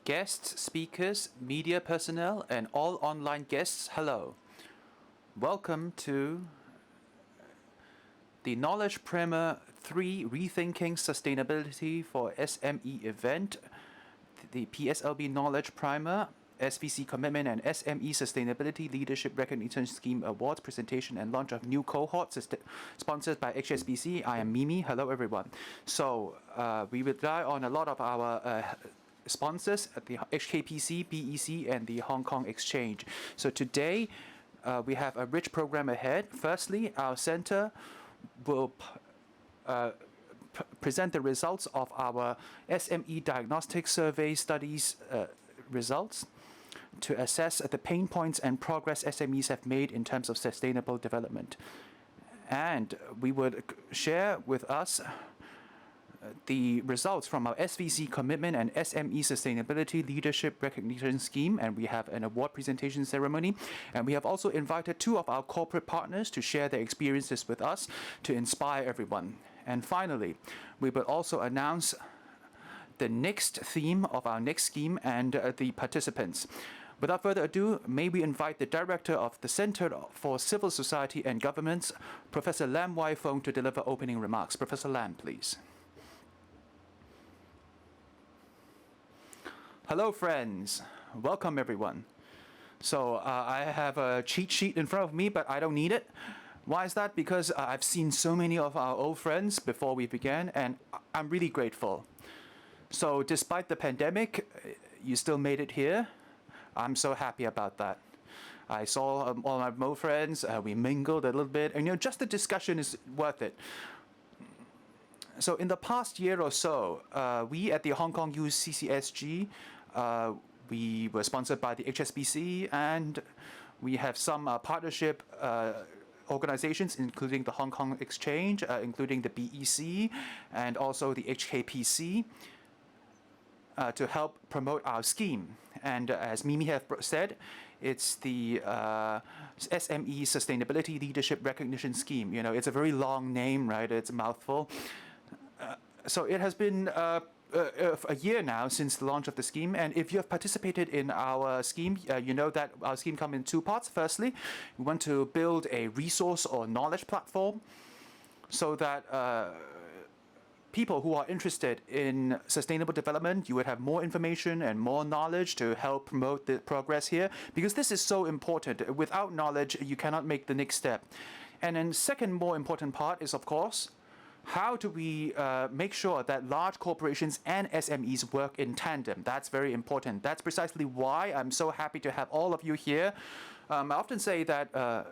Guests, speakers, media personnel, and all online guests, hello. Welcome to the Knowledge Primer 3 Rethinking Sustainability for SME event, the PSLB Knowledge Primer, SVC Commitment and SME Sustainability Leadership Recognition Scheme Awards presentation and launch of new Cohort sponsored by HSBC. I am Mimi. Hello, everyone. So we rely on a lot of our sponsors at the HKPC, BEC, and the Hong Kong Exchange. So today we have a rich program ahead. Firstly, our center will present the results of our SME Diagnostic Survey studies results to assess the pain points and progress SMEs have made in terms of sustainable development. And we would share with us the results from our SVC Commitment and SME Sustainability Leadership Recognition Scheme, and we have an award presentation ceremony. And we have also invited two of our corporate partners to share their experiences with us to inspire everyone. And finally, we will also announce the next theme of our next scheme and the participants. Without further ado, may we invite the Director of the Center for Civil Society and Governments, Professor Lam Wai Fung, to deliver opening remarks. Professor Lam, please. Hello, friends. Welcome, everyone. So I have a cheat sheet in front of me, but I don't need it. Why is that? Because I've seen so many of our old friends before we began, and I'm really grateful. So despite the pandemic, you still made it here. I'm so happy about that. I saw all my old friends. We mingled a little bit, and just the discussion is worth it. So in the past year or so, we at the Hong Kong CCSG, we were sponsored by the HSBC, and we have some partnership organizations, including the Hong Kong Exchange, including the BEC, and also the HKPC, to help promote our scheme. And as Mimi have said, it's the SME Sustainability Leadership Recognition Scheme. It's a very long name, right? It's a mouthful. So it has been a year now since the launch of the scheme, and if you have participated in our scheme, you know that our scheme comes in two parts. Firstly, we want to build a resource or knowledge platform so that people who are interested in sustainable development, you would have more information and more knowledge to help promote the progress here, because this is so important. Without knowledge, you cannot make the next step. And then second more important part is, of course, how do we make sure that large corporations and SMEs work in tandem? That's very important. That's precisely why I'm so happy to have all of you here. I often say that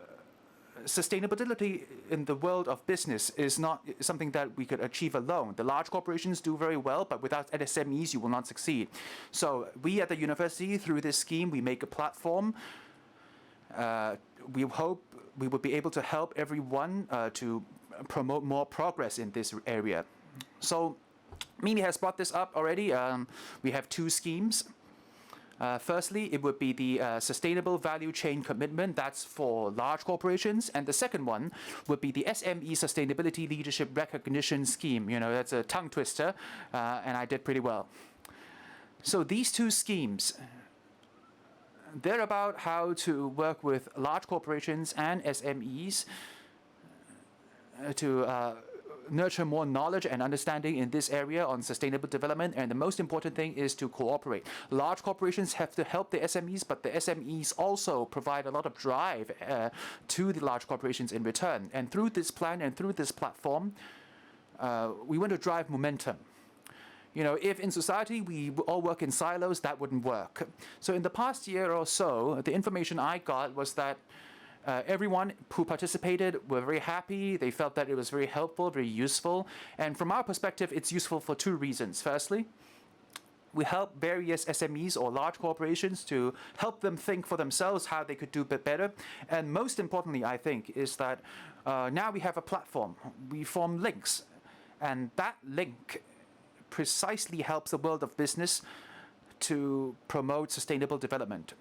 sustainability in the world of business is not something that we could achieve alone. The large corporations do very well, but without SMEs, you will not succeed. So we at the university, through this scheme, we make a platform. We hope we will be able to help everyone to promote more progress in this area. So Mimi has brought this up already. We have two schemes. Firstly, it would be the Sustainable Value Chain Commitment. That's for large corporations. And the second one would be the SME Sustainability Leadership Recognition Scheme. That's a tongue twister, and I did pretty well. So these two schemes, they're about how to work with large corporations and SMEs to nurture more knowledge and understanding in this area on sustainable development. And the most important thing is to cooperate. Large corporations have to help the SMEs, but the SMEs also provide a lot of drive to the large corporations in return. And through this plan and through this platform, we want to drive momentum. If in society we all work in silos, that wouldn't work. So in the past year or so, the information I got was that everyone who participated were very happy. They felt that it was very helpful, very useful. And from our perspective, it's useful for two reasons. Firstly, we help various SMEs or large corporations to help them think for themselves how they could do a bit better. And most importantly, I think, is that now we have a platform. We form links. And that link precisely helps the world of business to promote sustainable development.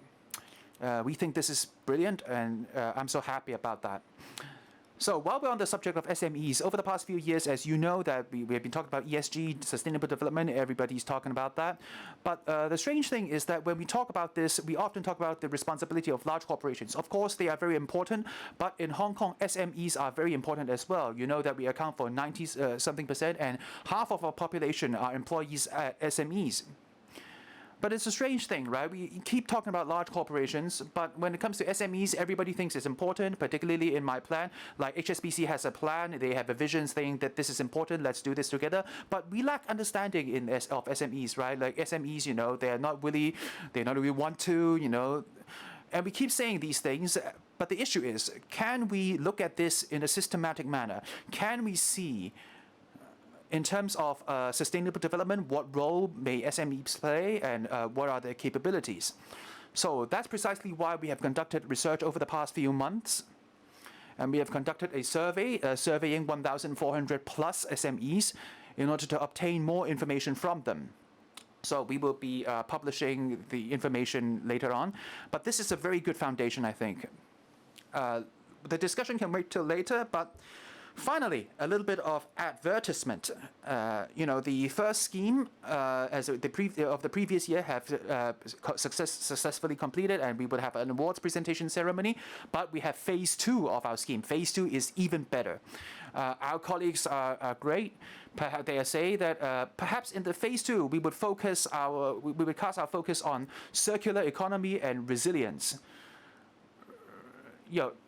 We think this is brilliant, and I'm so happy about that. So while we're on the subject of SMEs, over the past few years, as you know, that we have been talking about ESG, sustainable development, everybody's talking about that. But the strange thing is that when we talk about this, we often talk about the responsibility of large corporations. Of course, they are very important, but in Hong Kong, SMEs are very important as well. You know that we account for 90-something%, and half of our population are employees at SMEs. But it's a strange thing, right? We keep talking about large corporations, but when it comes to SMEs, everybody thinks it's important, particularly in my plan. Like HSBC has a plan, they have a vision saying that this is important, let's do this together. But we lack understanding of SMEs, right? Like SMEs, they not really want to, and we keep saying these things, but the issue is, can we look at this in a systematic manner? Can we see, in terms of sustainable development, what role may SMEs play and what are their capabilities? So that's precisely why we have conducted research over the past few months. And we have conducted a survey, surveying 1,400 plus SMEs in order to obtain more information from them. So we will be publishing the information later on. But this is a very good foundation, I think. The discussion can wait till later, but finally, a little bit of advertisement. The first scheme of the previous year have successfully completed, and we would have an awards presentation ceremony. But we have phase 2 of our scheme. Phase 2 is even better. Our colleagues are great. They say that perhaps in the phase 2 we would cast our focus on circular economy and resilience.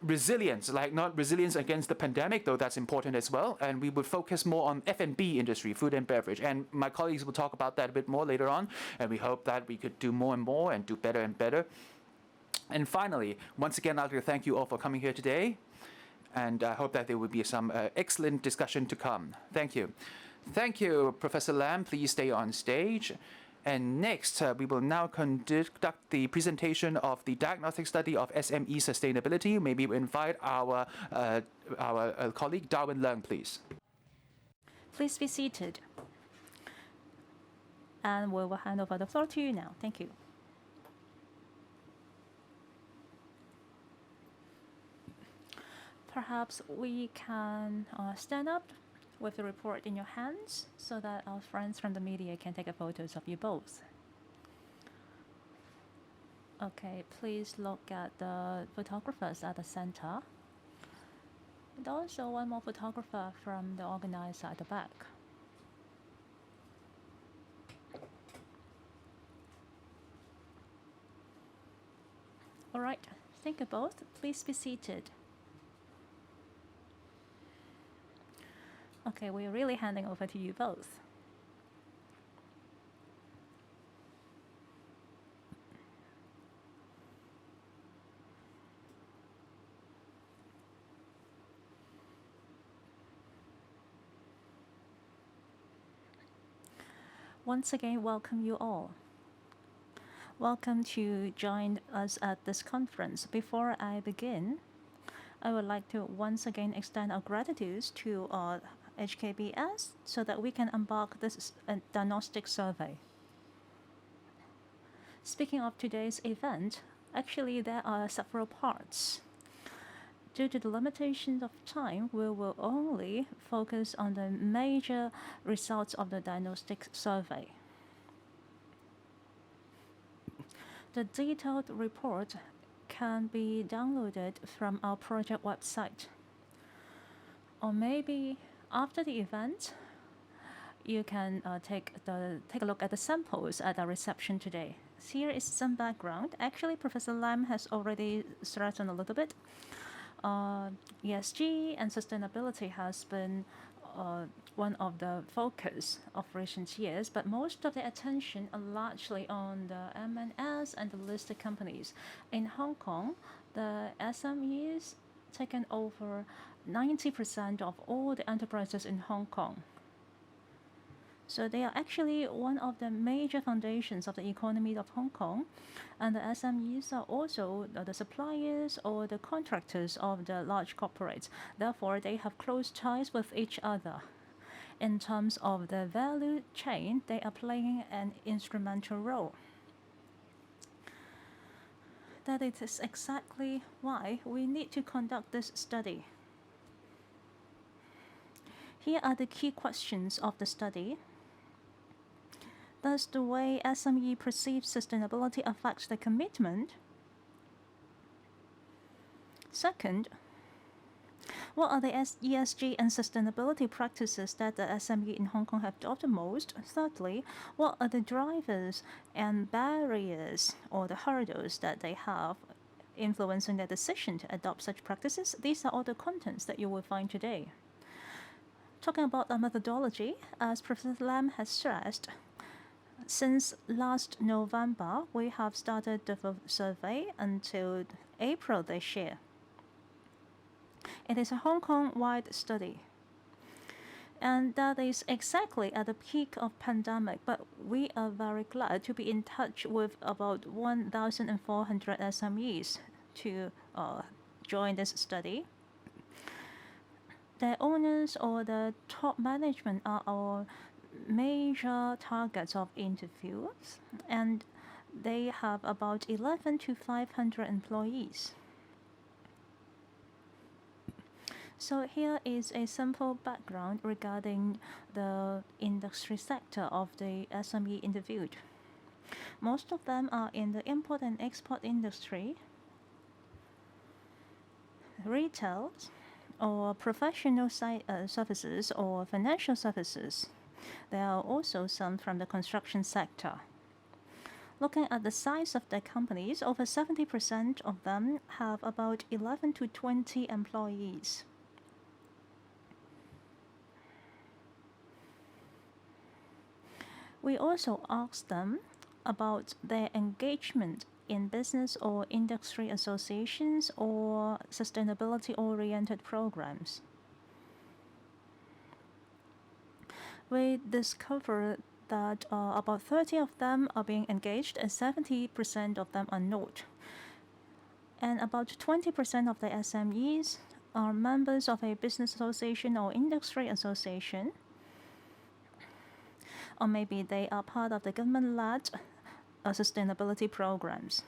Resilience, like not resilience against the pandemic, though that's important as well. And we would focus more on F&B industry, food and beverage. And my colleagues will talk about that a bit more later on. And we hope that we could do more and more and do better and better. And finally, once again, I'd like to thank you all for coming here today. And I hope that there will be some excellent discussion to come. Thank you. Thank you, Professor Lam. Please stay on stage. And next, we will now conduct the presentation of the Diagnostic Study of SME Sustainability. Maybe we invite our colleague, Darwin Leung, please. Please be seated. And we will hand over the floor to you now. Thank you. Perhaps we can stand up with the report in your hands so that our friends from the media can take photos of you both. Okay, please look at the photographers at the center. And also one more photographer from the organizer at the back. All right, thank you both. Please be seated. Okay, we're really handing over to you both. Once again, welcome you all. Welcome to join us at this conference. Before I begin, I would like to once again extend our gratitude to HKBS so that we can embark this diagnostic survey. Speaking of today's event, actually there are several parts. Due to the limitations of time, we will only focus on the major results of the diagnostic survey. The detailed report can be downloaded from our project website. Or maybe after the event, you can take a look at the samples at our reception today. Here is some background. Actually, Professor Lam has already threatened a little bit. ESG and sustainability has been one of the focus of recent years, but most of the attention are largely on the M&S and the listed companies. In Hong Kong, the SMEs taken over 90% of all the enterprises in Hong Kong. So they are actually one of the major foundations of the economy of Hong Kong. And the SMEs are also the suppliers or the contractors of the large corporates. Therefore, they have close ties with each other. In terms of the value chain, they are playing an instrumental role. That it is exactly why we need to conduct this study. Here are the key questions of the study. Does the way SME perceives sustainability affect their commitment? Second, what are the ESG and sustainability practices that the SME in Hong Kong have adopted most? Thirdly, what are the drivers and barriers or the hurdles that they have influencing their decision to adopt such practices? These are all the contents that you will find today. Talking about the methodology, as Professor Lam has stressed, since last November, we have started the survey until April this year. It is a Hong Kong-wide study. And that is exactly at the peak of pandemic, but we are very glad to be in touch with about 1,400 SMEs to join this study. The owners or the top management are our major targets of interviews, and they have about 11 to 500 employees. So here is a simple background regarding the industry sector of the SME interviewed. Most of them are in the import and export industry, retail, or professional services or financial services. There are also some from the construction sector. Looking at the size of the companies, over 70% of them have about 11 to 20 employees. We also asked them about their engagement in business or industry associations or sustainability-oriented programs. We discovered that about 30 of them are being engaged and 70% of them are not. And about 20% of the SMEs are members of a business association or industry association. Or maybe they are part of the government-led sustainability programs.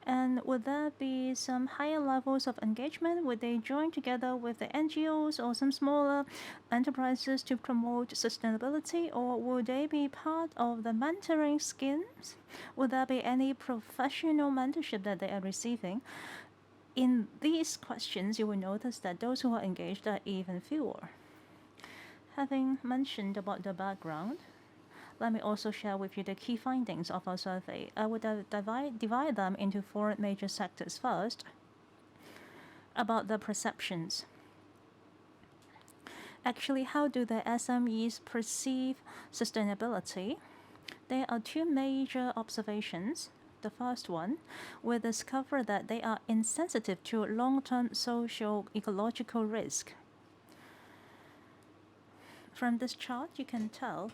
And would there be some higher levels of engagement? Would they join together with the NGOs or some smaller enterprises to promote sustainability? Or would they be part of the mentoring schemes? Would there be any professional mentorship that they are receiving? In these questions, you will notice that those who are engaged are even fewer. Having mentioned about the background, let me also share with you the key findings of our survey. I would divide them into four major sectors. First, about the perceptions. Actually, how do the SMEs perceive sustainability? There are two major observations. The first one, we discover that they are insensitive to long-term social ecological risk. From this chart, you can tell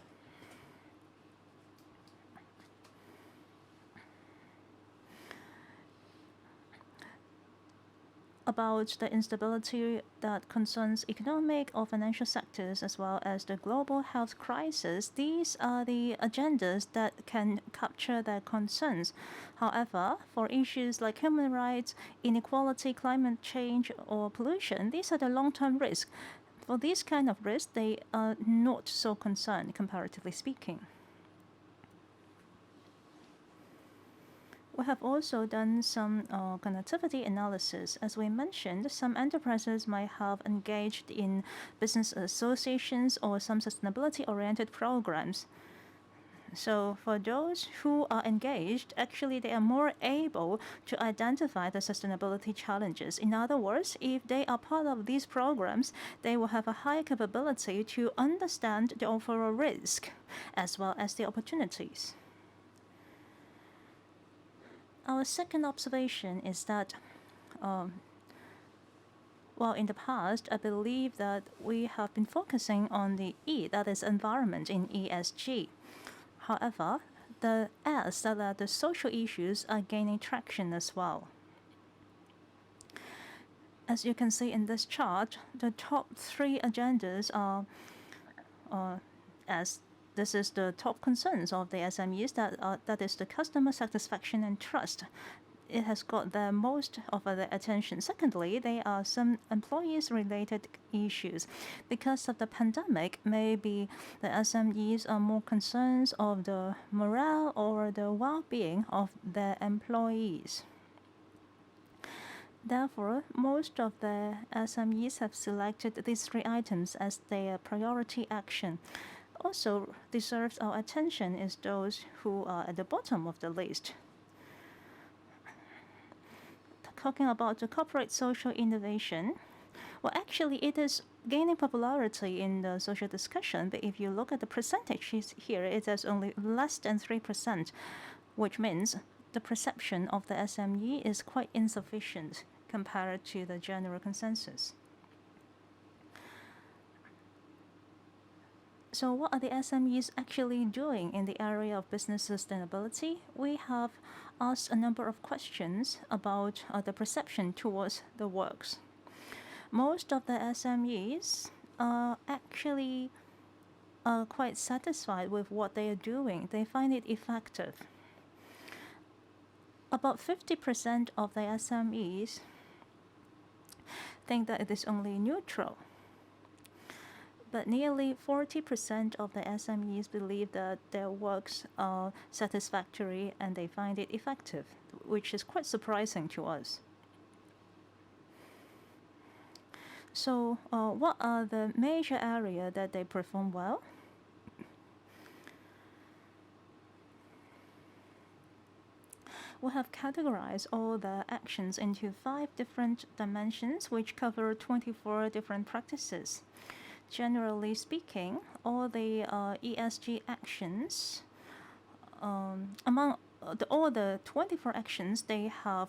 about the instability that concerns economic or financial sectors as well as the global health crisis. These are the agendas that can capture their concerns. However, for issues like human rights, inequality, climate change, or pollution, these are the long-term risks. For these kind of risks, they are not so concerned, comparatively speaking. We have also done some connectivity analysis. As we mentioned, some enterprises might have engaged in business associations or some sustainability-oriented programs. So for those who are engaged, actually they are more able to identify the sustainability challenges. In other words, if they are part of these programs, they will have a high capability to understand the overall risk as well as the opportunities. Our second observation is that, well, in the past, I believe that we have been focusing on the E, that is environment in ESG. However, the S, that are the social issues, are gaining traction as well. As you can see in this chart, the top three agendas are, as this is the top concerns of the SMEs, that is the customer satisfaction and trust. it has got the most of the attention. Secondly, there are some employees-related issues. Because of the pandemic, maybe the SMEs are more concerned of the morale or the well-being of their employees. Therefore, most of the SMEs have selected these three items as their priority action. Also deserves our attention is those who are at the bottom of the list. Talking about the corporate social innovation, well, actually, it is gaining popularity in the social discussion, but if you look at the percentages here, it is only less than 3%, which means the perception of the SME is quite insufficient compared to the general consensus. So what are the SMEs actually doing in the area of business sustainability? We have asked a number of questions about the perception towards the works. Most of the SMEs are actually quite satisfied with what they are doing. They find it effective. About 50% of the SMEs think that it is only neutral. But nearly 40% of the SMEs believe that their works are satisfactory and they find it effective, which is quite surprising to us. So what are the major areas that they perform well? We have categorized all the actions into 5 different dimensions, which cover 24 different practices. Generally speaking, all the ESG actions, among all the 24 actions, they have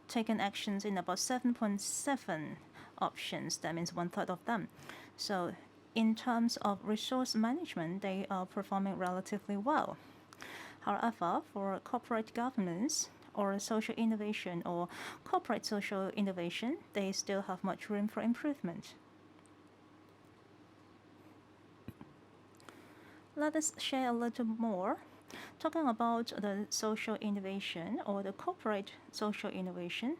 taken actions in about 7.7 options. That means 1/3 of them. So in terms of resource management, they are performing relatively well. However, for corporate governance or social innovation or corporate social innovation, they still have much room for improvement. Let us share a little more. Talking about the social innovation or the corporate social innovation,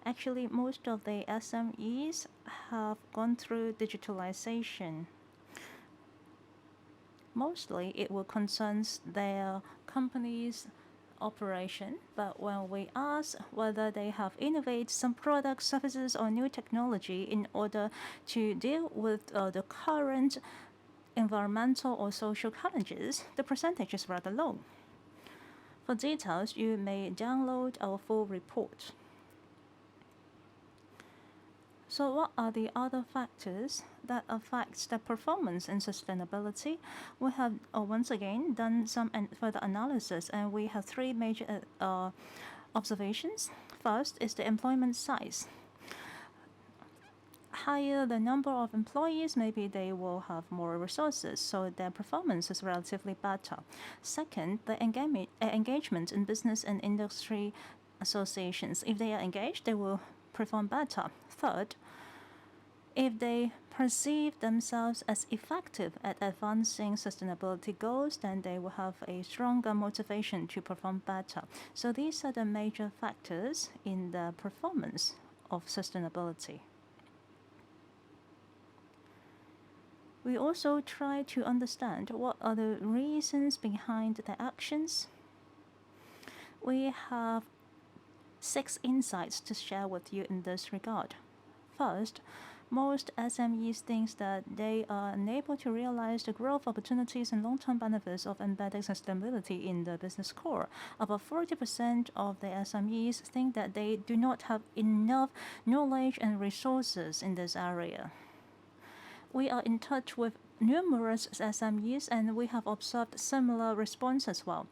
actually most of the SMEs have gone through digitalization. Mostly it will concern their company's operation, but when we ask whether they have innovated some products, services, or new technology in order to deal with the current environmental or social challenges, the percentage is rather low. For details, you may download our full report. So what are the other factors that affect the performance in sustainability? We have once again done some further analysis, and we have 3 major observations. First is the employment size. Higher the number of employees, maybe they will have more resources, so their performance is relatively better. Second, the engagement in business and industry associations. If they are engaged, they will perform better. Third, if they perceive themselves as effective at advancing sustainability goals, then they will have a stronger motivation to perform better. So these are the major factors in the performance of sustainability. We also try to understand what are the reasons behind the actions. We have 6 insights to share with you in this regard. First, most SMEs think that they are unable to realize the growth opportunities and long-term benefits of embedding sustainability in the business core. About 40% of the SMEs think that they do not have enough knowledge and resources in this area. We are in touch with numerous SMEs and we have observed similar response as well.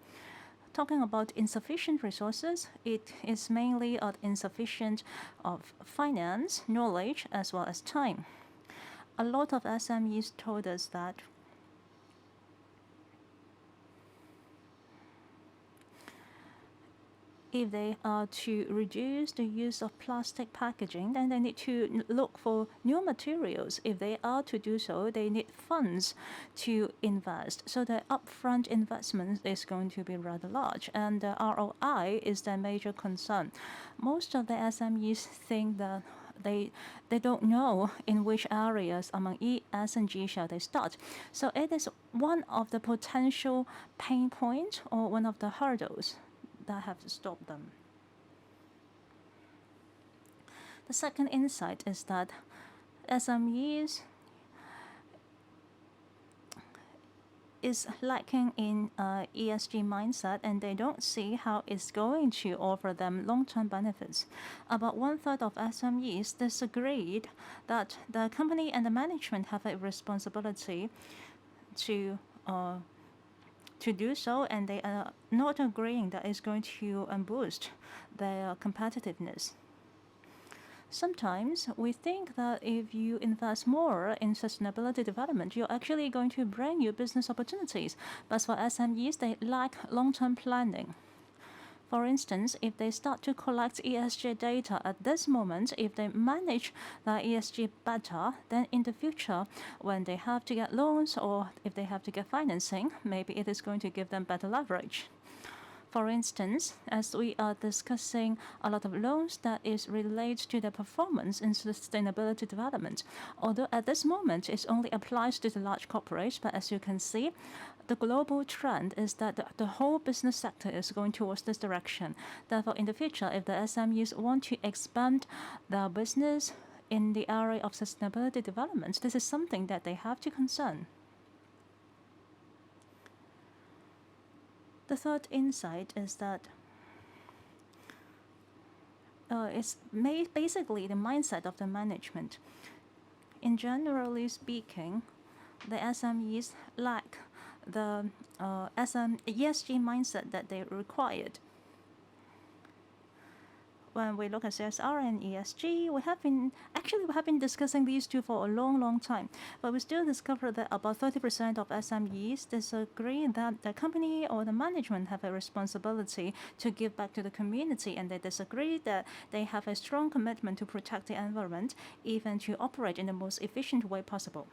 Talking about insufficient resources, it is mainly insufficient of finance, knowledge, as well as time. A lot of SMEs told us that if they are to reduce the use of plastic packaging, then they need to look for new materials. If they are to do so, they need funds to invest. So the upfront investment is going to be rather large, and the ROI is their major concern. Most of the SMEs think that they don't know in which areas among E, S, and G shall they start. So it is one of the potential pain points or one of the hurdles that have to stop them. The second insight is that SMEs is lacking in ESG mindset, and they don't see how it's going to offer them long-term benefits. About 1/3 of SMEs disagreed that the company and the management have a responsibility to do so, and they are not agreeing that it's going to boost their competitiveness. Sometimes we think that if you invest more in sustainability development, you're actually going to bring you business opportunities. But for SMEs, they lack long-term planning. For instance, if they start to collect ESG data at this moment, if they manage their ESG better, then in the future, when they have to get loans or if they have to get financing, maybe it is going to give them better leverage. For instance, as we are discussing a lot of loans that is related to the performance in sustainability development, although at this moment it only applies to the large corporates, but as you can see, the global trend is that the whole business sector is going towards this direction. Therefore, in the future, if the SMEs want to expand their business in the area of sustainability development, this is something that they have to concern. The third insight is that it's basically the mindset of the management. In generally speaking, the SMEs lack the ESG mindset that they required. When we look at CSR and ESG, we have been discussing these two for a long time, but we still discover that about 30% of SMEs disagree that the company or the management have a responsibility to give back to the community, and they disagree that they have a strong commitment to protect the environment, even to operate in the most efficient way possible.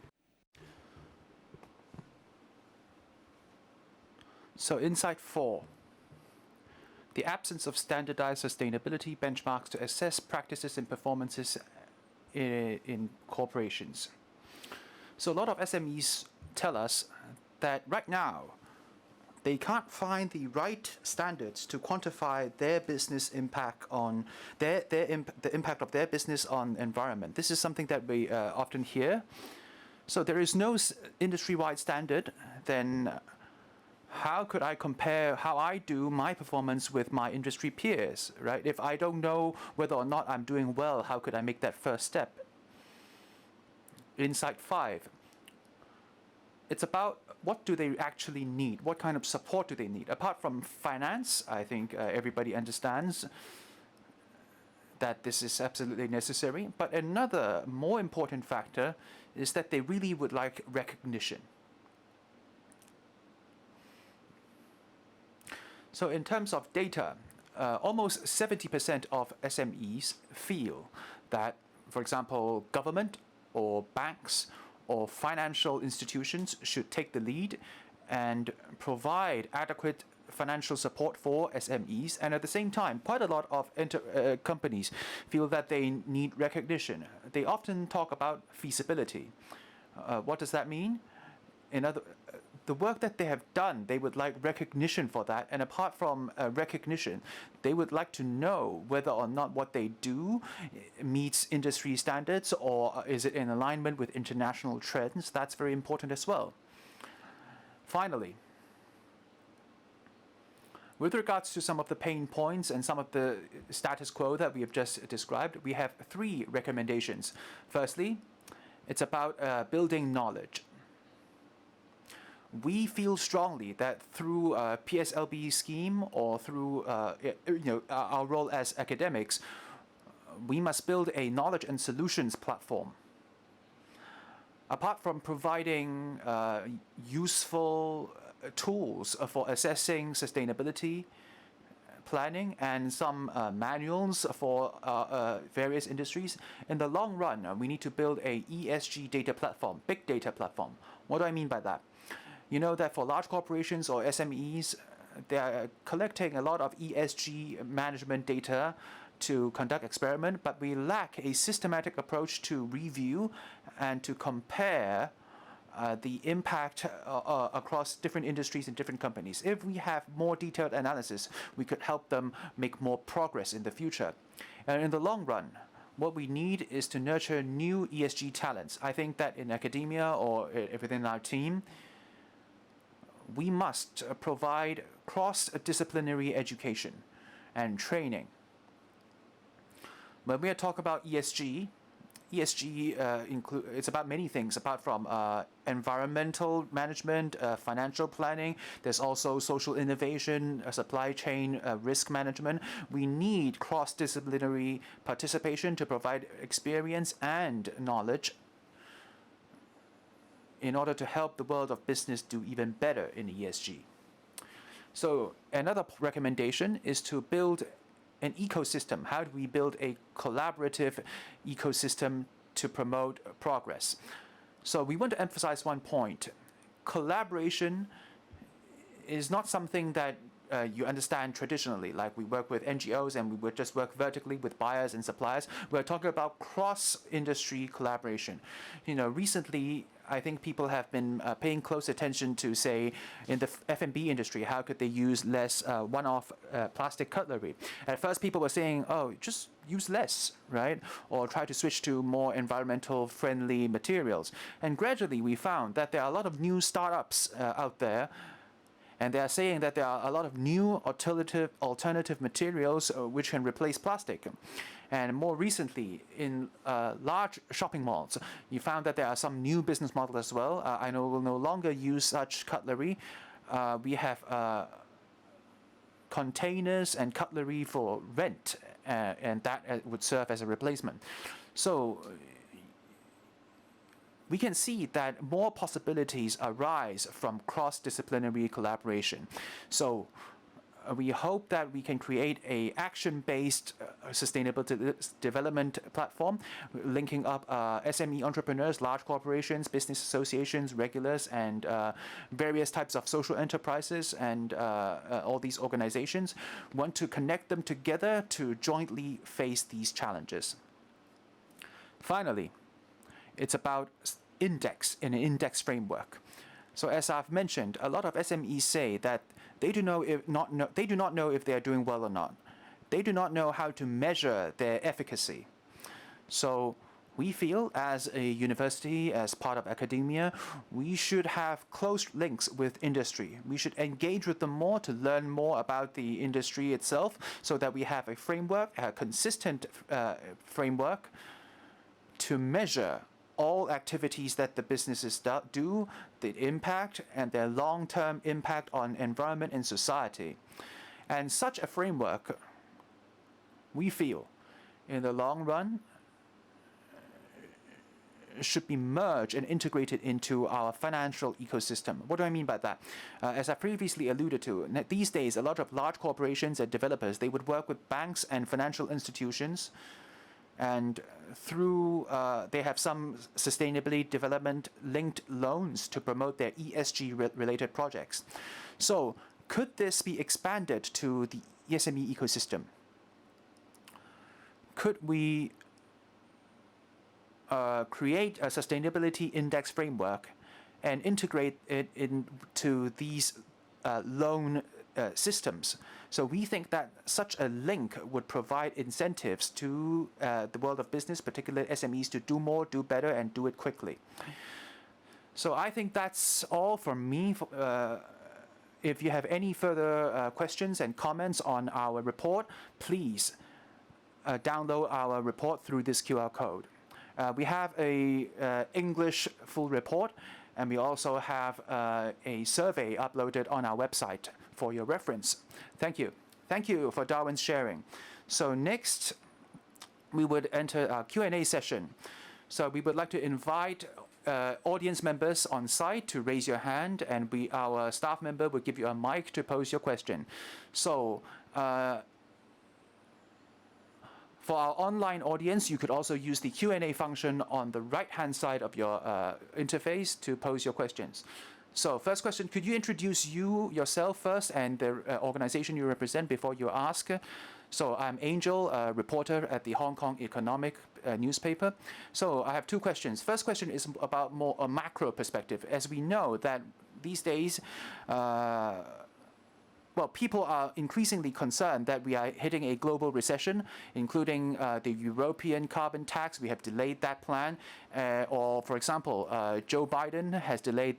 So insight 4. The absence of standardized sustainability benchmarks to assess practices and performances in corporations. So a lot of SMEs tell us that right now they can't find the right standards to quantify their business impact on the impact of their business on environment. This is something that we often hear. So there is no industry-wide standard, then how could I compare how I do my performance with my industry peers, right? If I don't know whether or not I'm doing well, how could I make that first step? Insight 5. It's about what do they actually need? What kind of support do they need? Apart from finance, I think everybody understands that this is absolutely necessary. But another more important factor is that they really would like recognition. So in terms of data, almost 70% of SMEs feel that, for example, government or banks or financial institutions should take the lead and provide adequate financial support for SMEs. And at the same time, quite a lot of companies feel that they need recognition. They often talk about feasibility. What does that mean? The work that they have done, they would like recognition for that. And apart from recognition, they would like to know whether or not what they do meets industry standards or is it in alignment with international trends. That's very important as well. Finally, with regards to some of the pain points and some of the status quo that we have just described, we have 3 recommendations. Firstly, it's about building knowledge. We feel strongly that through a PSLB scheme or through our role as academics, we must build a knowledge and solutions platform. Apart from providing useful tools for assessing sustainability, planning and some manuals for various industries. In the long run, we need to build a ESG data platform, big data platform. What do I mean by that? You know that for large corporations or SMEs, they are collecting a lot of ESG management data to conduct experiment, but we lack a systematic approach to review and to compare the impact across different industries and different companies. If we have more detailed analysis, we could help them make more progress in the future. And in the long run, what we need is to nurture new ESG talents. I think that in academia or within our team, we must provide cross-disciplinary education and training. When we talk about ESG it's about many things, apart from environmental management, financial planning. There's also social innovation, supply chain risk management. We need cross-disciplinary participation to provide experience and knowledge in order to help the world of business do even better in ESG. So another recommendation is to build an ecosystem. How do we build a collaborative ecosystem to promote progress? So we want to emphasize one point. Collaboration is not something that you understand traditionally, like we work with NGOs and we would just work vertically with buyers and suppliers. We're talking about cross-industry collaboration. You know, recently, I think people have been paying close attention to, say, in the F&B industry, how could they use less one-off plastic cutlery? At first, people were saying, oh, just use less, right? Or try to switch to more environmental friendly materials. And gradually, we found that there are a lot of new startups out there, and they are saying that there are a lot of new alternative materials which can replace plastic. And more recently, in large shopping malls, you found that there are some new business models as well. I know we'll no longer use such cutlery. We have containers and cutlery for rent, and that would serve as a replacement. So we can see that more possibilities arise from cross-disciplinary collaboration. So we hope that we can create a action-based sustainability development platform, linking up SME entrepreneurs, large corporations, business associations, regulars, and various types of social enterprises and all these organizations. We want to connect them together to jointly face these challenges. Finally, it's about index in an index framework. So as I've mentioned, a lot of SMEs say that they do not know if they are doing well or not. They do not know how to measure their efficacy. So we feel as a university, as part of academia, we should have close links with industry. We should engage with them more to learn more about the industry itself so that we have a framework, a consistent framework to measure all activities that the businesses do, the impact and their long-term impact on environment and society. And such a framework, we feel, in the long run, should be merged and integrated into our financial ecosystem. What do I mean by that? As I previously alluded to, these days, a lot of large corporations and developers, they would work with banks and financial institutions, and through they have some sustainability development linked loans to promote their ESG related projects. So could this be expanded to the SME ecosystem? Could we create a sustainability index framework and integrate it into these loan systems? So we think that such a link would provide incentives to the world of business, particularly SMEs, to do more, do better, and do it quickly. So I think that's all from me. If you have any further questions and comments on our report, please download our report through this QR code. We have a English full report, and we also have a survey uploaded on our website for your reference. Thank you. Thank you for Darwin's sharing. So next, we would enter our Q&A session. So we would like to invite audience members on site to raise your hand, and our staff member will give you a mic to pose your question. So For our online audience, you could also use the Q&A function on the right-hand side of your interface to pose your questions. So first question, could you introduce yourself first and the organization you represent before you ask? So I'm Angel, a reporter at the Hong Kong economic newspaper. So I have two questions. First question is about more a macro perspective. As we know that these days, well, people are increasingly concerned that we are hitting a global recession, including the European carbon tax. We have delayed that plan. Or, for example, Joe Biden has delayed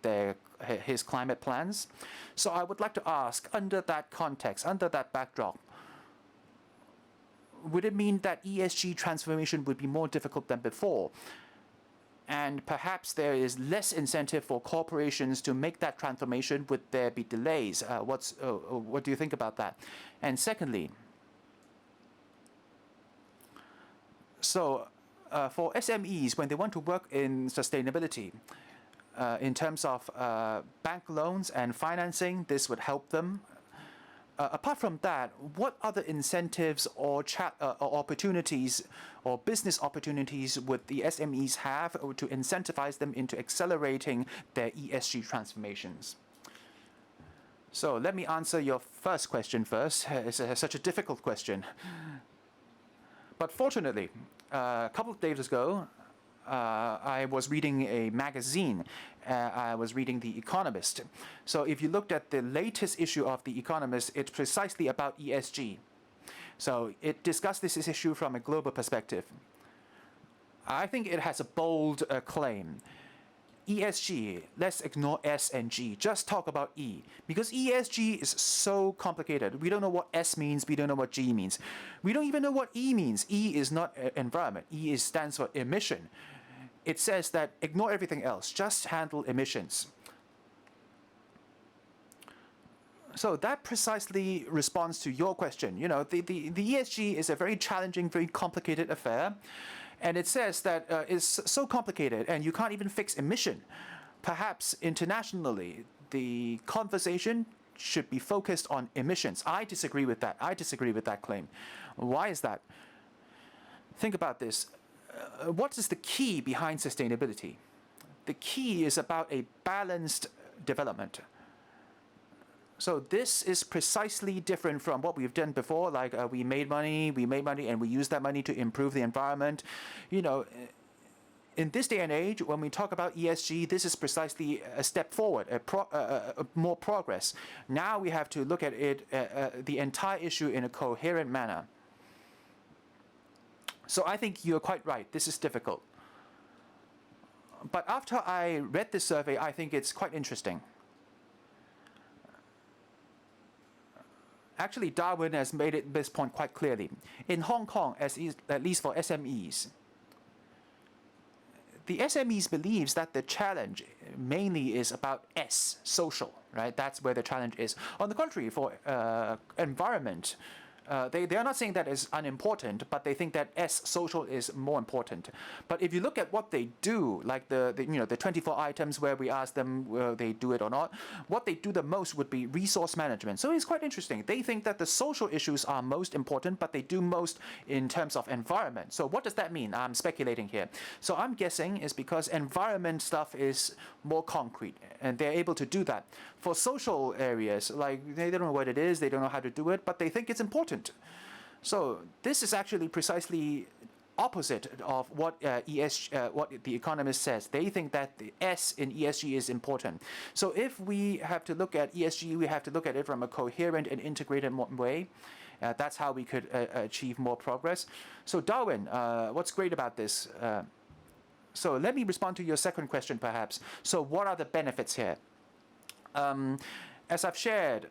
his climate plans. So I would like to ask, under that context, under that backdrop, would it mean that ESG transformation would be more difficult than before? And perhaps there is less incentive for corporations to make that transformation. Would there be delays? What do you think about that? And secondly, so for SMEs, when they want to work in sustainability, in terms of bank loans and financing, this would help them. Apart from that, what other incentives or opportunities or business opportunities would the SMEs have to incentivize them into accelerating their ESG transformations? So let me answer your first question first. It's such a difficult question. But fortunately, a couple of days ago, I was reading a magazine. I was reading The Economist. So if you looked at the latest issue of The Economist, it's precisely about ESG. So it discussed this issue from a global perspective. I think it has a bold claim. ESG, let's ignore S and G, just talk about E. Because ESG is so complicated. We don't know what S means, we don't know what G means. We don't even know what E means. E is not environment, stands for emission. It says that ignore everything else, just handle emissions. So that precisely responds to your question. You know, the ESG is a very challenging, very complicated affair. And it says that it's so complicated and you can't even fix emission. Perhaps internationally, the conversation should be focused on emissions. I disagree with that. I disagree with that claim. Why is that? Think about this. What is the key behind sustainability? The key is about a balanced development. So this is precisely different from what we've done before, like we made money and we use that money to improve the environment. You know, in this day and age, when we talk about ESG, this is precisely a step forward, more progress. Now we have to look at it, the entire issue in a coherent manner. So I think you're quite right, this is difficult. But after I read this survey, I think it's quite interesting. Actually, Darwin has made this point quite clearly. In Hong Kong, at least for SMEs, the SMEs believes that the challenge mainly is about S, social, right? That's where the challenge is. On the contrary, for environment, they are not saying that is unimportant, but they think that S, social, is more important. But if you look at what they do, like the 24 items where we ask them will they do it or not, what they do the most would be resource management. So it's quite interesting. They think that the social issues are most important, but they do most in terms of environment. So what does that mean? I'm speculating here. So I'm guessing is because environment stuff is more concrete, and they're able to do that. For social areas, like they don't know what it is, they don't know how to do it, but they think it's important. So this is actually precisely opposite of what what the Economist says. They think that the S in ESG is important. So if we have to look at ESG, we have to look at it from a coherent and integrated way. That's how we could achieve more progress. So Darwin, what's great about this? So let me respond to your second question, perhaps. So what are the benefits here? As I've shared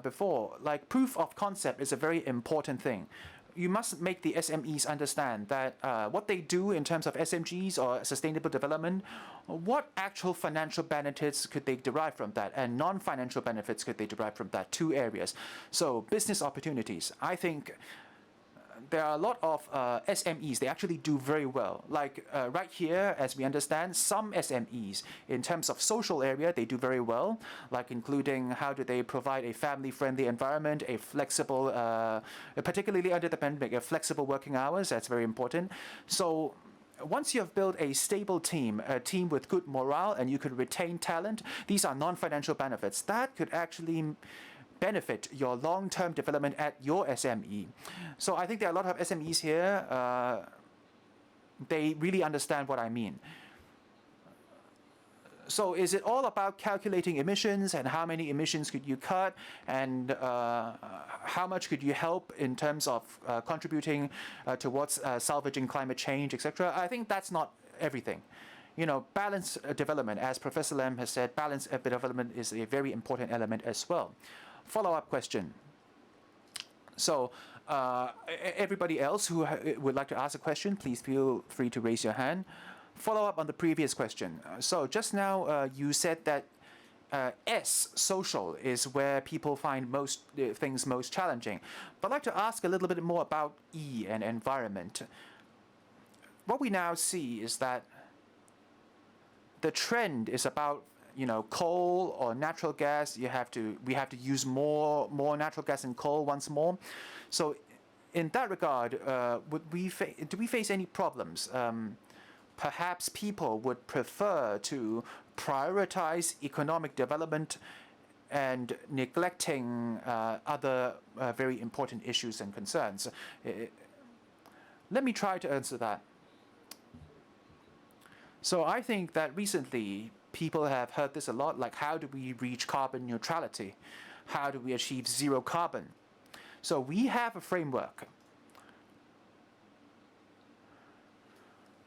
before, like proof of concept is a very important thing. You must make the SMEs understand that what they do in terms of SMGs or sustainable development, what actual financial benefits could they derive from that, and non-financial benefits could they derive from that, two areas. So business opportunities. I think there are a lot of SMEs, they actually do very well. Like right here, as we understand, some SMEs, in terms of social area, they do very well, like including how do they provide a family-friendly environment, a flexible, particularly under the pandemic, a flexible working hours, that's very important. So once you have built a stable team, a team with good morale, and you could retain talent, these are non-financial benefits. That could actually benefit your long-term development at your SME. So I think there are a lot of SMEs here. They really understand what I mean. So is it all about calculating emissions and how many emissions could you cut and how much could you help in terms of contributing towards salvaging climate change, etc.? I think that's not everything. You know, balanced development, as Professor Lam has said, balanced development is a very important element as well. Follow-up question. So everybody else who would like to ask a question, please feel free to raise your hand. Follow up on the previous question. So just now you said that S, social, is where people find most things most challenging. But I'd like to ask a little bit more about E and environment. What we now see is that the trend is about, you know, coal or natural gas. We have to use more natural gas and coal once more. So in that regard, do we face any problems? Perhaps people would prefer to prioritize economic development and neglecting other very important issues and concerns. Let me try to answer that. So I think that recently people have heard this a lot, like how do we reach carbon neutrality? How do we achieve zero carbon? So we have a framework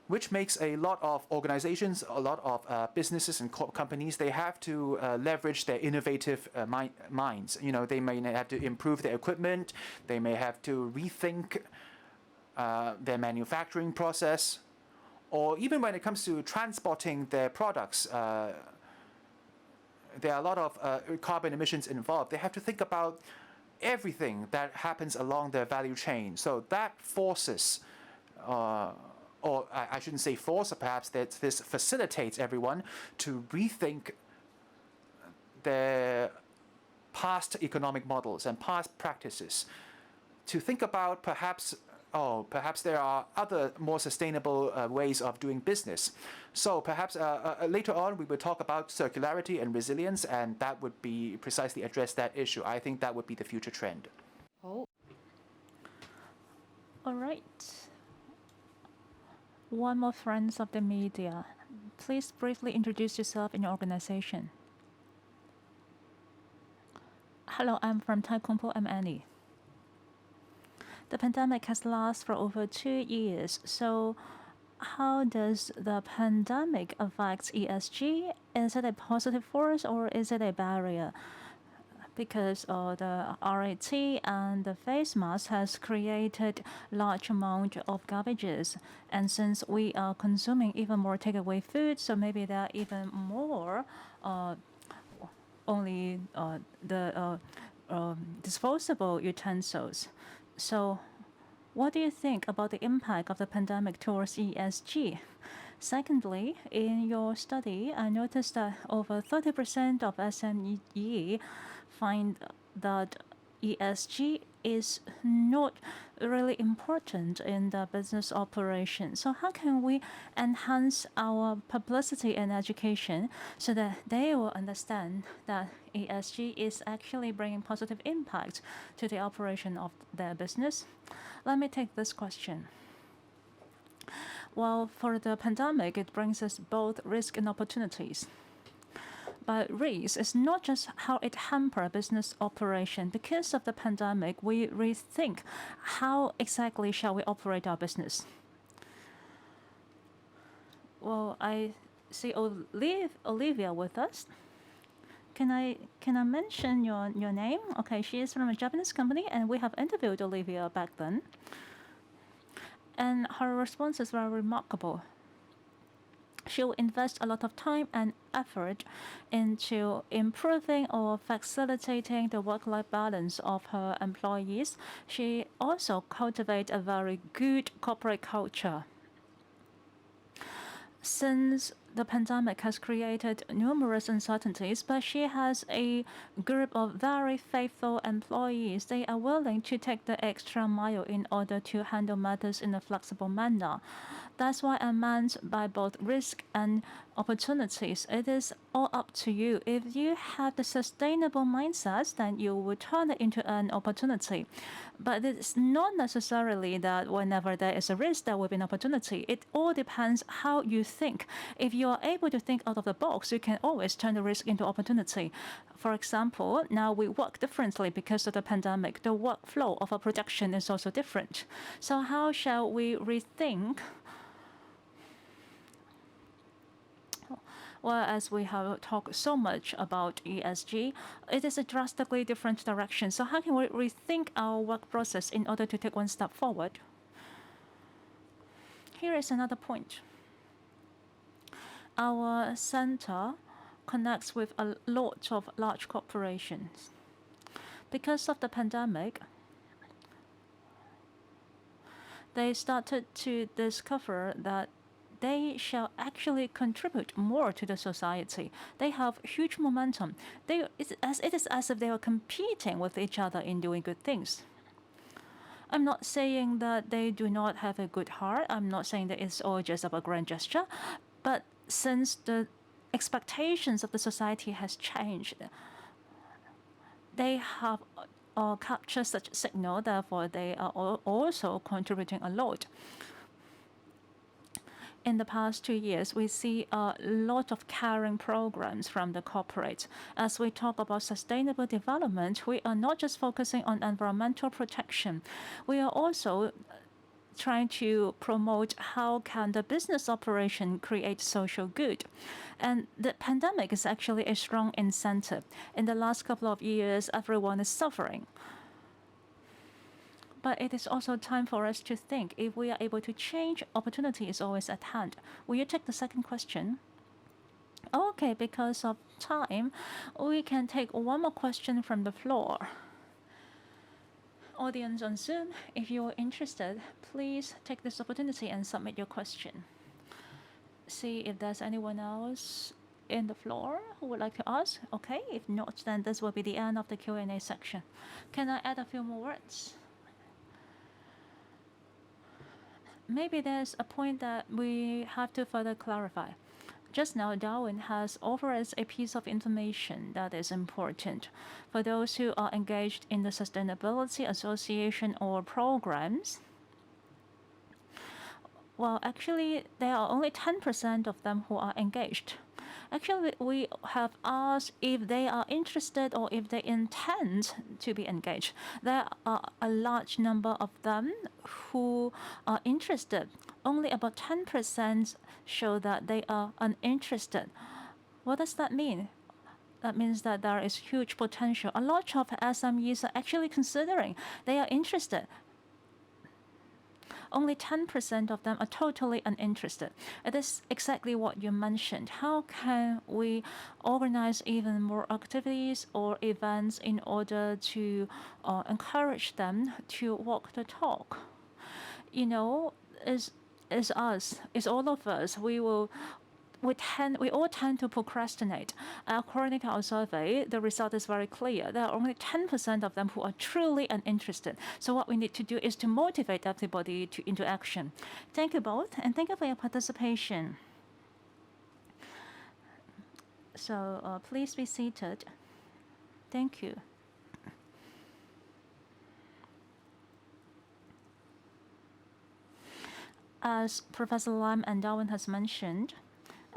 which makes a lot of organizations, a lot of businesses and companies, they have to leverage their innovative minds. You know, they may have to improve their equipment, they may have to rethink their manufacturing process, or even when it comes to transporting their products, there are a lot of carbon emissions involved. They have to think about everything that happens along their value chain. So that forces, or I shouldn't say force, perhaps that this facilitates everyone to rethink their past economic models and past practices, to think about perhaps there are other more sustainable ways of doing business. So perhaps later on we will talk about circularity and resilience, and that would be precisely address that issue. I think that would be the future trend. Oh. All right. One more friends of the media. Please briefly introduce yourself and your organization. Hello, I'm from Tai Kung Po. I'm Annie. The pandemic has lasted for over 2 years. So how does the pandemic affect ESG? Is it a positive force or is it a barrier? Because the RAT and the face mask has created large amount of garbages. And since we are consuming even more takeaway food, so maybe there are even more only the disposable utensils. So what do you think about the impact of the pandemic towards ESG? Secondly, in your study, I noticed that over 30% of SME find that ESG is not really important in the business operation. So how can we enhance our publicity and education so that they will understand that ESG is actually bringing positive impact to the operation of their business? Let me take this question. Well, for the pandemic, it brings us both risk and opportunities. But risk is not just how it hampers business operation. Because of the pandemic, we rethink how exactly shall we operate our business. Well, I see Olivia with us. Can I mention your name? Okay, she is from a Japanese company, and we have interviewed Olivia back then. And her response is very remarkable. She will invest a lot of time and effort into improving or facilitating the work-life balance of her employees. She also cultivates a very good corporate culture. Since the pandemic has created numerous uncertainties, but she has a group of very faithful employees. They are willing to take the extra mile in order to handle matters in a flexible manner. That's why I meant by both risk and opportunities. It is all up to you. If you have the sustainable mindset, then you will turn it into an opportunity. But it's not necessarily that whenever there is a risk, there will be an opportunity. It all depends how you think. If you are able to think out of the box, you can always turn the risk into opportunity. For example, now we work differently because of the pandemic. The workflow of our production is also different. So how shall we rethink? Well, as we have talked so much about ESG, it is a drastically different direction. So how can we rethink our work process in order to take one step forward? Here is another point. Our center connects with a lot of large corporations. Because of the pandemic, they started to discover that they shall actually contribute more to the society. They have huge momentum. It is as if they are competing with each other in doing good things. I'm not saying that they do not have a good heart. I'm not saying that it's all just about grand gesture. But since the expectations of the society has changed, they have captured such signal. Therefore, they are also contributing a lot. In the past 2 years, we see a lot of caring programs from the corporate. As we talk about sustainable development, we are not just focusing on environmental protection. We are also trying to promote how can the business operation create social good. And the pandemic is actually a strong incentive. In the last couple of years, everyone is suffering. But it is also time for us to think. If we are able to change, opportunity is always at hand. Will you take the second question? Okay, because of time, we can take one more question from the floor. Audience on Zoom, if you are interested, please take this opportunity and submit your question. See if there's anyone else in the floor who would like to ask. Okay, if not, then this will be the end of the Q&A section. Can I add a few more words? Maybe there's a point that we have to further clarify. Just now, Darwin has offered us a piece of information that is important. For those who are engaged in the Sustainability Association or programs, well, actually, there are only 10% of them who are engaged. Actually, we have asked if they are interested or if they intend to be engaged. There are a large number of them who are interested. Only about 10% show that they are uninterested. What does that mean? That means that there is huge potential. A lot of SMEs are actually considering. They are interested. Only 10% of them are totally uninterested. It is exactly what you mentioned. How can we organize even more activities or events in order to encourage them to walk the talk? You know, it's us, it's all of us. We all tend to procrastinate. According to our survey, the result is very clear. There are only 10% of them who are truly uninterested. So what we need to do is to motivate everybody into action. Thank you both, and thank you for your participation. So please be seated. Thank you. As Professor Lam and Darwin has mentioned,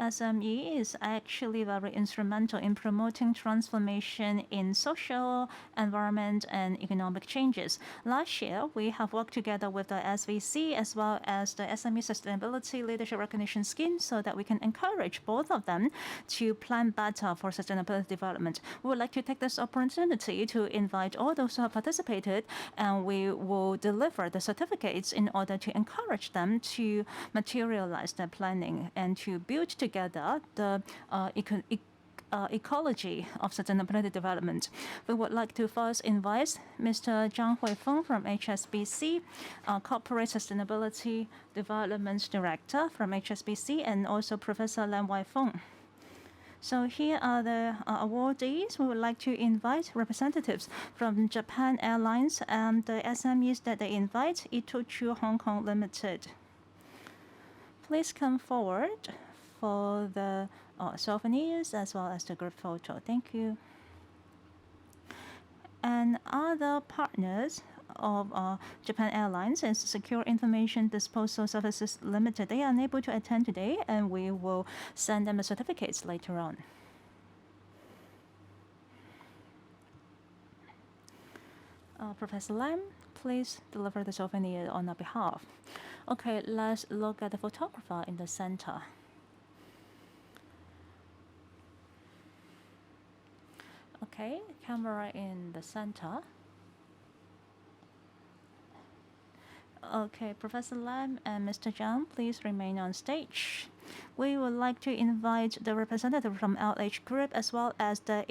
SME is actually very instrumental in promoting transformation in social, environment, and economic changes. Last year, we have worked together with the SVC as well as the SME Sustainability Leadership Recognition Scheme so that we can encourage both of them to plan better for sustainability development. We would like to take this opportunity to invite all those who have participated, and we will deliver the certificates in order to encourage them to materialize their planning and to build together the ecology of sustainability development. We would like to first invite Mr. Zhang Huifeng from HSBC, Corporate Sustainability Development Director from HSBC, and also Professor Lam Waifeng. So here are the awardees. We would like to invite representatives from Japan Airlines and the SMEs that they invite, Itochu Hong Kong Limited. Please come forward for the souvenirs as well as the group photo. Thank you. And other partners of Japan Airlines and Secure Information Disposal Services Limited, they are unable to attend today, and we will send them the certificates later on. Professor Lam, please deliver the souvenir on our behalf. Okay, let's look at the photographer in the center. Okay, camera in the center. Okay, Professor Lam and Mr. Zhang, please remain on stage. We would like to invite the representative from LH Group as well as the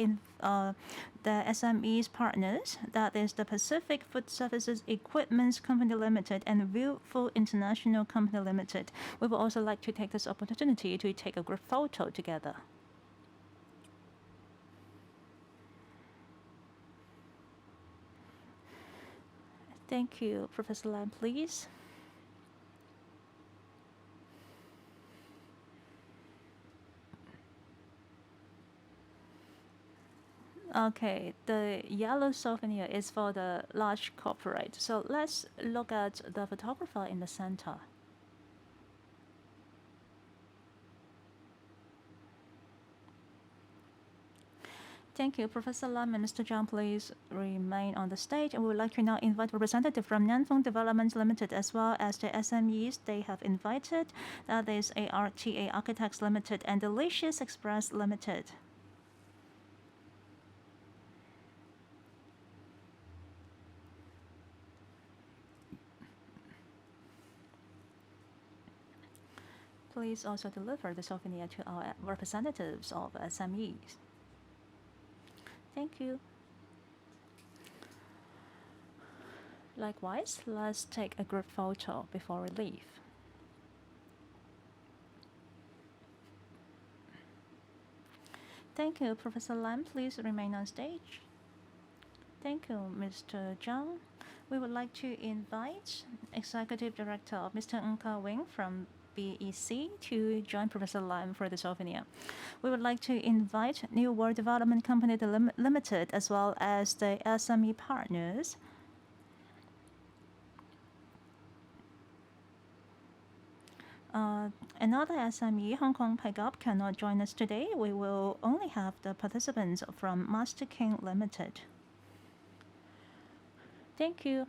SMEs partners, that is the Pacific Food Services Equipment Company Limited and View Food International Company Limited. We would also like to take this opportunity to take a group photo together. Thank you. Professor Lam, please. Okay, the yellow souvenir is for the large corporate. So let's look at the photographer in the center. Thank you. Professor Lam and Mr. Zhang, please remain on the stage. And we would like to now invite representative from Nanfeng Development Limited as well as the SMEs they have invited. That is ARTA Architects Limited and Delicious Express Limited. Please also deliver the souvenir to our representatives of SMEs. Thank you. Likewise, let's take a group photo before we leave. Thank you. Professor Lam, please remain on stage. Thank you, Mr. Zhang. We would like to invite Executive Director of Mr. Ng Ka-wing from BEC to join Professor Lam for the souvenir. We would like to invite New World Development Company Limited as well as the SME partners. Another SME, Hong Kong Pickup, cannot join us today. We will only have the participants from Master King Limited. Thank you.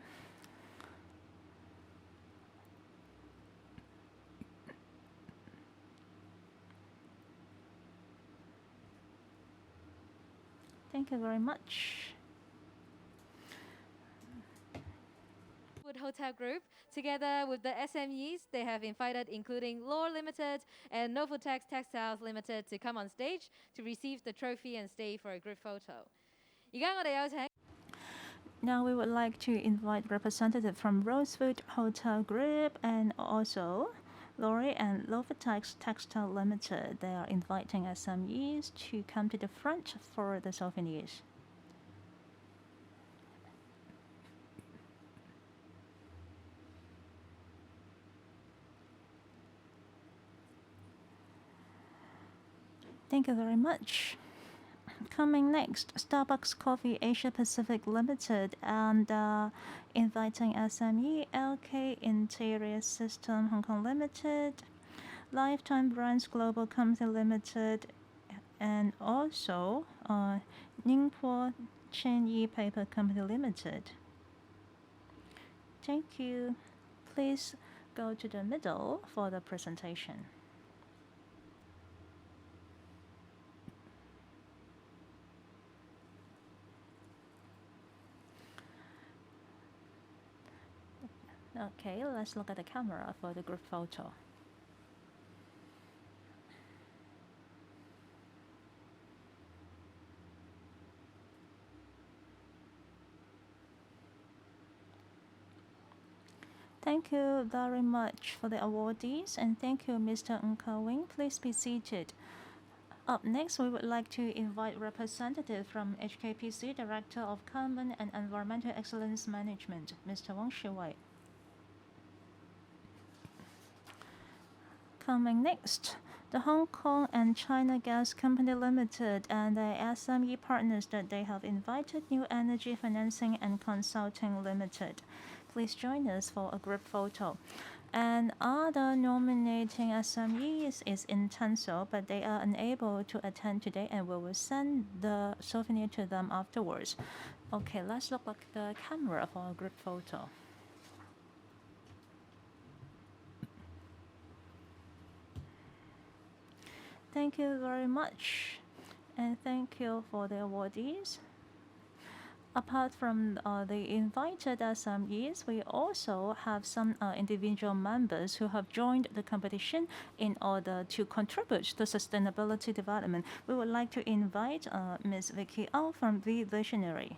Thank you very much. Hotel Group, together with the SMEs, they have invited including Lore Limited and Novotex Textiles Limited to come on stage to receive the trophy and stay for a group photo. 而家我哋有請 Now we would like to invite representative from Rosewood Hotel Group and also Lori and Novotex Textile Limited. They are inviting SMEs to come to the front for the souvenirs. Thank you very much. Coming next, Starbucks Coffee Asia Pacific Limited and inviting SME LK Interior System Hong Kong Limited, Lifetime Brands Global Company Limited, and also Ningpo Chenyi Paper Company Limited. Thank you. Please go to the middle for the presentation. Okay, let's look at the camera for the group photo. Thank you very much for the awardees, and thank you, Mr. Ng Ka-wing. Please be seated. Up next, we would like to invite representative from HKPC, Director of Carbon and Environmental Excellence Management, Mr. Wang Shiwei. Coming next, the Hong Kong and China Gas Company Limited and the SME partners that they have invited, New Energy Financing and Consulting Limited. Please join us for a group photo. And other nominating SMEs is Intenso, but they are unable to attend today, and we will send the souvenir to them afterwards. Okay, let's look at the camera for a group photo. Thank you very much, and thank you for the awardees. Apart from the invited SMEs, we also have some individual members who have joined the competition in order to contribute to sustainability development. We would like to invite Ms. Vicky Au from The Visionary.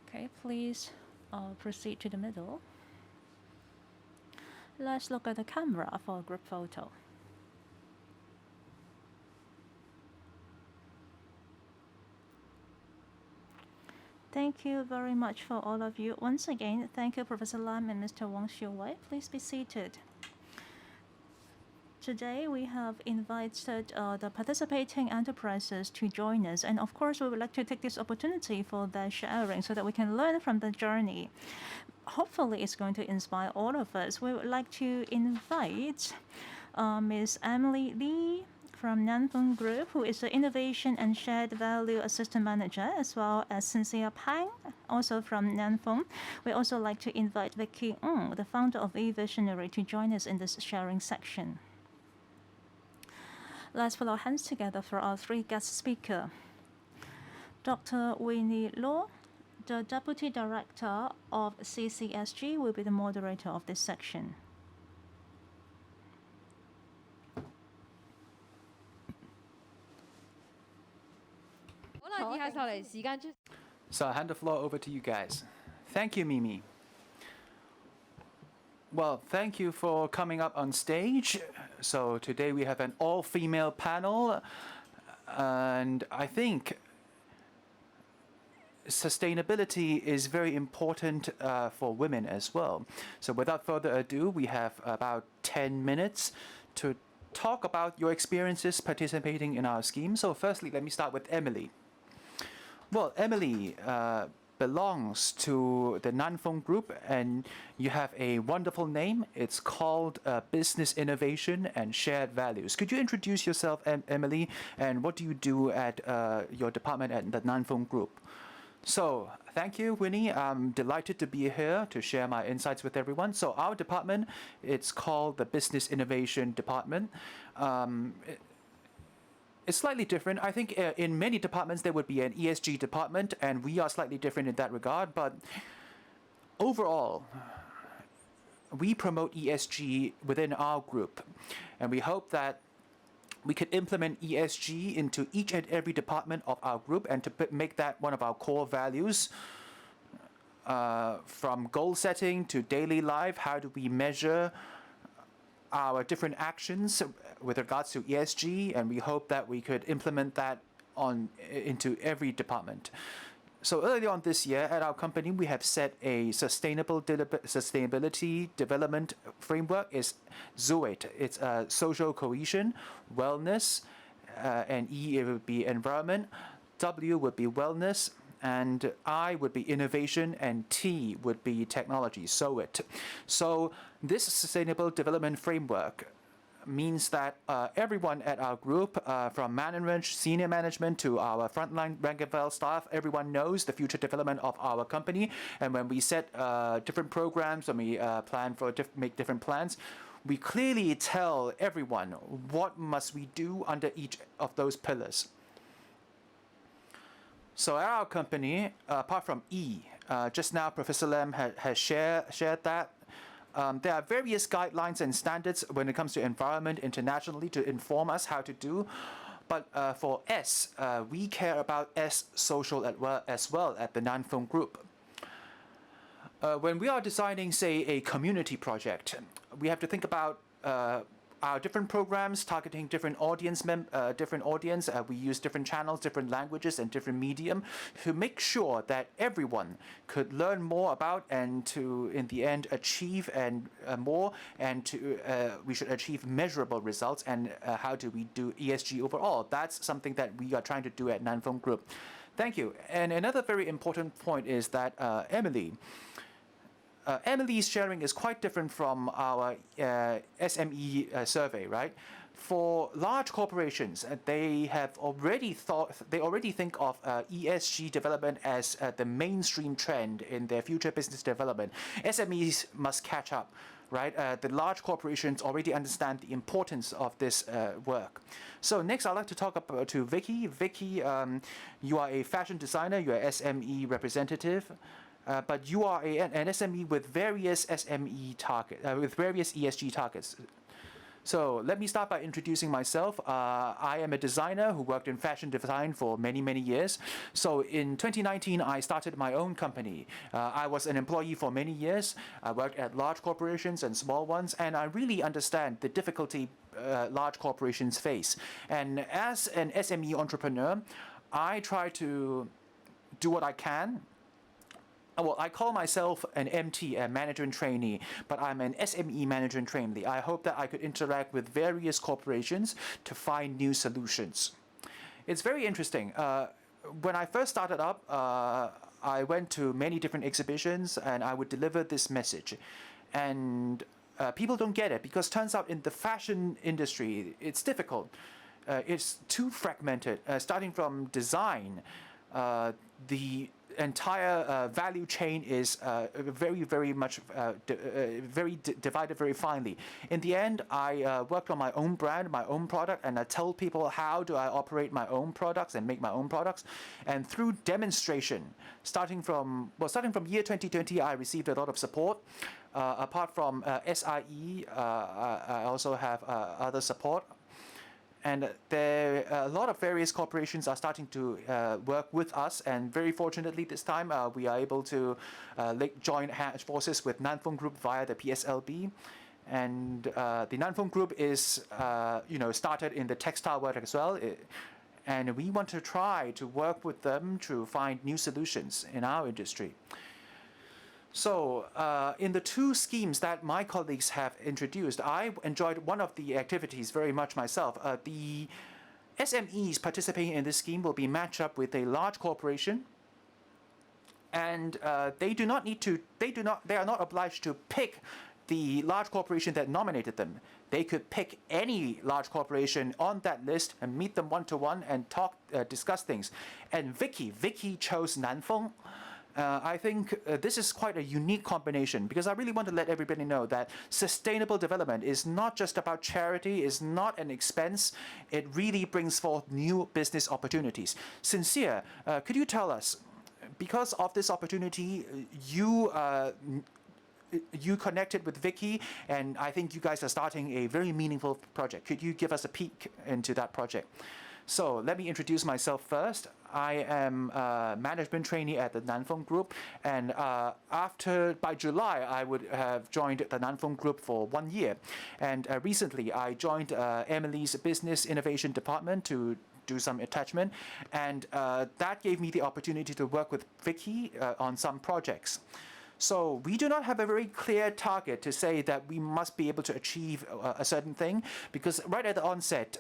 Okay, please proceed to the middle. Let's look at the camera for a group photo. Thank you very much for all of you. Once again, thank you, Professor Lam and Mr. Wang Shiwei. Please be seated. Today, we have invited the participating enterprises to join us. And of course, we would like to take this opportunity for their sharing so that we can learn from the journey. Hopefully, it's going to inspire all of us. We would like to invite Ms. Emily Lee from Nanfeng Group, who is the Innovation and Shared Value Assistant Manager, as well as Cynthia Pang, also from Nanfeng. We also like to invite Vicky Ng, the founder of eVisionary, to join us in this sharing section. Let's put our hands together for our three guest speakers. Dr. Winnie Law, the Deputy Director of CCSG, will be the moderator of this section. So I hand the floor over to you guys. Thank you, Mimi. Well, thank you for coming up on stage. So today we have an all-female panel, and I think sustainability is very important for women as well. So without further ado, we have about 10 minutes to talk about your experiences participating in our scheme. So firstly, let me start with Emily. Well, Emily belongs to the Nanfeng Group, and you have a wonderful name. It's called Business Innovation and Shared Values. Could you introduce yourself, Emily, and what do you do at your department at the Nanfeng Group? So, thank you, Winnie. I'm delighted to be here to share my insights with everyone. So, our department, it's called the Business Innovation Department. It's slightly different. I think in many departments there would be an ESG department, and we are slightly different in that regard. But overall, we promote ESG within our group, and we hope that we could implement ESG into each and every department of our group and to make that one of our core values. From goal setting to daily life, how do we measure our different actions with regards to ESG, and we hope that we could implement that into every department. So earlier on this year at our company, we have set a sustainability development framework. It's ZOET. It's social cohesion, wellness, and E it would be environment, W would be wellness, and I would be innovation, and T would be technology, So this sustainable development framework means that everyone at our group, from management, senior management to our frontline rank and file staff, everyone knows the future development of our company. And when we set different programs, when we plan for make different plans, we clearly tell everyone what must we do under each of those pillars. So at our company, apart from E, just now Professor Lam has shared that. There are various guidelines and standards when it comes to environment internationally to inform us how to do. But for S, we care about S social as well at the Nanfeng Group. When we are designing, say, a community project, we have to think about our different programs targeting different audience. We use different channels, different languages, and different medium to make sure that everyone could learn more about and to, in the end, achieve more, and we should achieve measurable results. And how do we do ESG overall? That's something that we are trying to do at Nanfeng Group. Thank you. And another very important point is that Emily's sharing is quite different from our SME survey, right? For large corporations, they already think of ESG development as the mainstream trend in their future business development. SMEs must catch up, right? The large corporations already understand the importance of this work. So next, I'd like to talk to Vicky. Vicky, you are a fashion designer. You are SME representative. But you are an SME with various various ESG targets. So let me start by introducing myself. I am a designer who worked in fashion design for many, many years. So in 2019, I started my own company. I was an employee for many years. I worked at large corporations and small ones, and I really understand the difficulty large corporations face. And as an SME entrepreneur, I try to do what I can. Well, I call myself an MT, a manager and trainee, but I'm an SME manager and trainee. I hope that I could interact with various corporations to find new solutions. It's very interesting. When I first started up, I went to many different exhibitions and I would deliver this message. And people don't get it because turns out in the fashion industry, it's difficult. It's too fragmented. Starting from design, the entire value chain is very much divided very finely. In the end, I worked on my own brand, my own product, and I told people how do I operate my own products and make my own products. And through demonstration, starting from year 2020, I received a lot of support. Apart from SIE, I also have other support. And a lot of various corporations are starting to work with us, and very fortunately this time we are able to join forces with Nanfeng Group via the PSLB. And the Nanfeng Group is started in the textile world as well, and we want to try to work with them to find new solutions in our industry. So in the two schemes that my colleagues have introduced, I enjoyed one of the activities very much myself. The SMEs participating in this scheme will be matched up with a large corporation, and they are not obliged to pick the large corporation that nominated them. They could pick any large corporation on that list and meet them one-to-one and discuss things. And Vicky chose Nanfeng. I think this is quite a unique combination because I really want to let everybody know that sustainable development is not just about charity, is not an expense. It really brings forth new business opportunities. Sincere, could you tell us, because of this opportunity, you connected with Vicky, and I think you guys are starting a very meaningful project. Could you give us a peek into that project? So let me introduce myself first. I am a management trainee at the Nanfeng Group, and by July I would have joined the Nanfeng Group for 1 year. And recently I joined Emily's Business Innovation Department to do some attachment, and that gave me the opportunity to work with Vicky on some projects. So we do not have a very clear target to say that we must be able to achieve a certain thing, because right at the onset,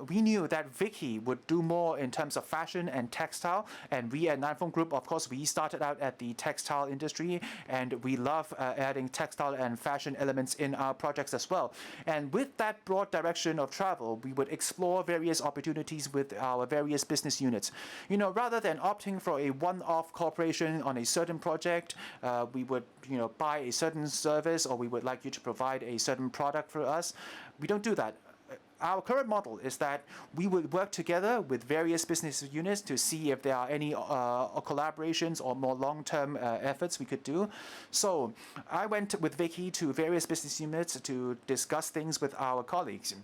we knew that Vicky would do more in terms of fashion and textile, and we at Nanfeng Group, of course, we started out at the textile industry, and we love adding textile and fashion elements in our projects as well. And with that broad direction of travel, we would explore various opportunities with our various business units. Rather than opting for a one-off cooperation on a certain project, we would, buy a certain service, or we would like you to provide a certain product for us. We don't do that. Our current model is that we would work together with various business units to see if there are any collaborations or more long-term efforts we could do. So I went with Vicky to various business units to discuss things with our colleagues.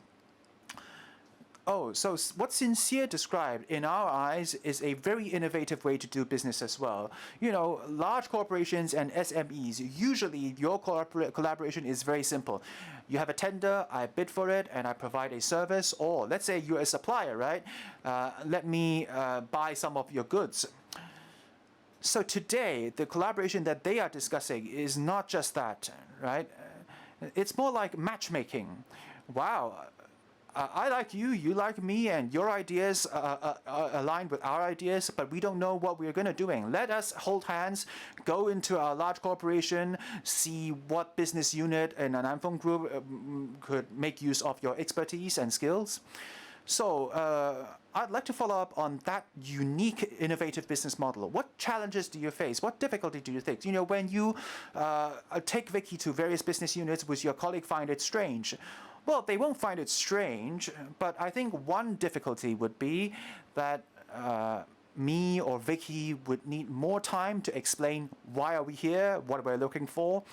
Oh, so what Sincere described, in our eyes, is a very innovative way to do business as well. Large corporations and SMEs, usually your collaboration is very simple. You have a tender, I bid for it, and I provide a service. Or let's say you're a supplier, right? Let me buy some of your goods. So today, the collaboration that they are discussing is not just that, right? It's more like matchmaking. Wow. I like you, you like me, and your ideas are aligned with our ideas, but we don't know what we're going to doing. Let us hold hands, go into our large corporation, see what business unit in an Anfeng Group could make use of your expertise and skills. So I'd like to follow up on that unique, innovative business model. What challenges do you face? What difficulty do you think? When you take Vicky to various business units, would your colleague find it strange? Well, they won't find it strange, but I think one difficulty would be that me or Vicky would need more time to explain why are we here, what we're looking for,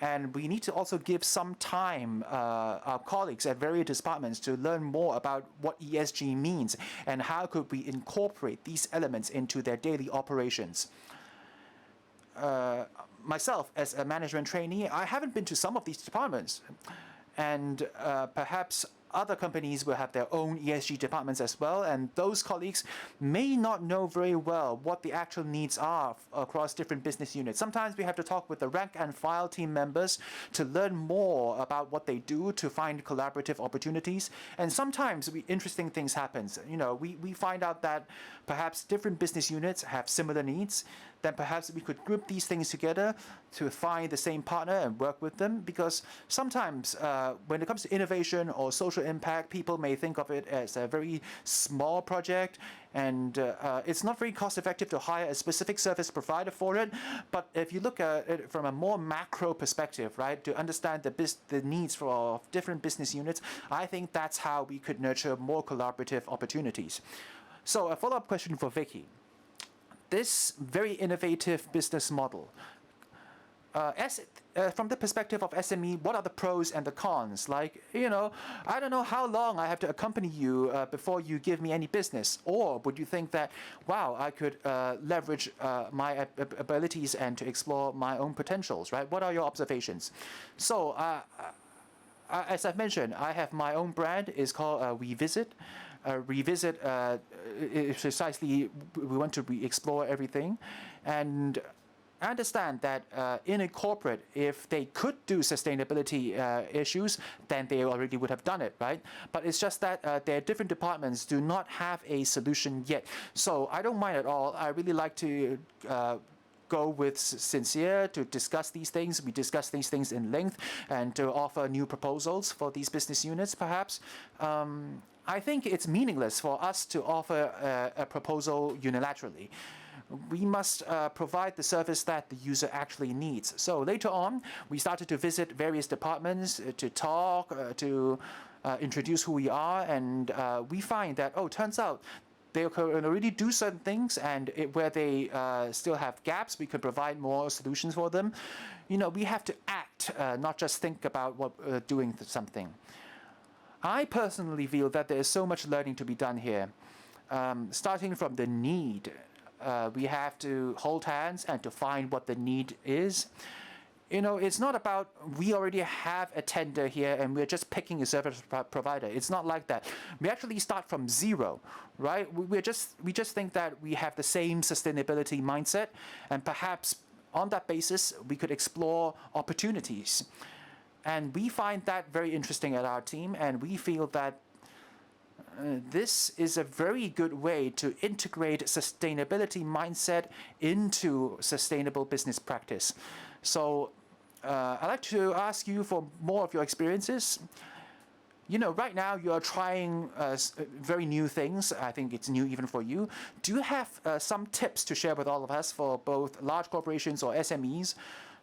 and we need to also give some time our colleagues at various departments to learn more about what ESG means and how could we incorporate these elements into their daily operations. Myself, as a management trainee, I haven't been to some of these departments. And perhaps other companies will have their own ESG departments as well, and those colleagues may not know very well what the actual needs are across different business units. Sometimes we have to talk with the rank and file team members to learn more about what they do to find collaborative opportunities. And sometimes interesting things happen. We find out that perhaps different business units have similar needs. Then perhaps we could group these things together to find the same partner and work with them. Because sometimes when it comes to innovation or social impact, people may think of it as a very small project, and it's not very cost effective to hire a specific service provider for it. But if you look at it from a more macro perspective, right, to understand the needs for different business units, I think that's how we could nurture more collaborative opportunities. So a follow-up question for Vicky. This very innovative business model, from the perspective of SME, what are the pros and the cons? I don't know how long I have to accompany you before you give me any business. Or would you think that, wow, I could leverage my abilities and to explore my own potentials, right? What are your observations? So, as I've mentioned, I have my own brand. It's called Revisit. Revisit is precisely, we want to explore everything. And I understand that in a corporate, if they could do sustainability issues, then they already would have done it, right? But it's just that their different departments do not have a solution yet. So I don't mind at all. I really like to go with Sincere to discuss these things. We discuss these things in length and to offer new proposals for these business units, perhaps. I think it's meaningless for us to offer a proposal unilaterally. We must provide the service that the user actually needs. So later on, we started to visit various departments to talk, to introduce who we are, and we find that, turns out they can already do certain things, and where they still have gaps, we could provide more solutions for them. We have to act, not just think about doing something. I personally feel that there is so much learning to be done here. Starting from the need, we have to hold hands and to find what the need is. It's not about we already have a tender here and we're just picking a service provider. It's not like that. We actually start from zero, right? We just think that we have the same sustainability mindset, and perhaps on that basis we could explore opportunities. And we find that very interesting at our team, and we feel that this is a very good way to integrate sustainability mindset into sustainable business practice. So I'd like to ask you for more of your experiences. You know, right now you are trying very new things. I think it's new even for you. Do you have some tips to share with all of us for both large corporations or SMEs?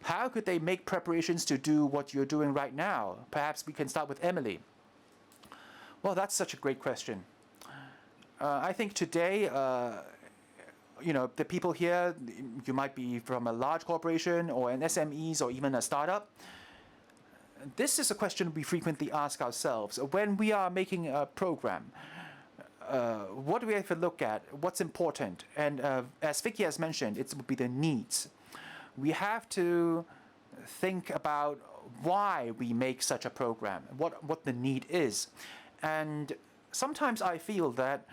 How could they make preparations to do what you're doing right now? Perhaps we can start with Emily. Well, that's such a great question. I think today, you know, the people here, you might be from a large corporation or an SMEs or even a startup. This is a question we frequently ask ourselves. When we are making a program, what do we have to look at? What's important? And as Vicky has mentioned, it would be the needs. We have to think about why we make such a program, what the need is. And sometimes I feel that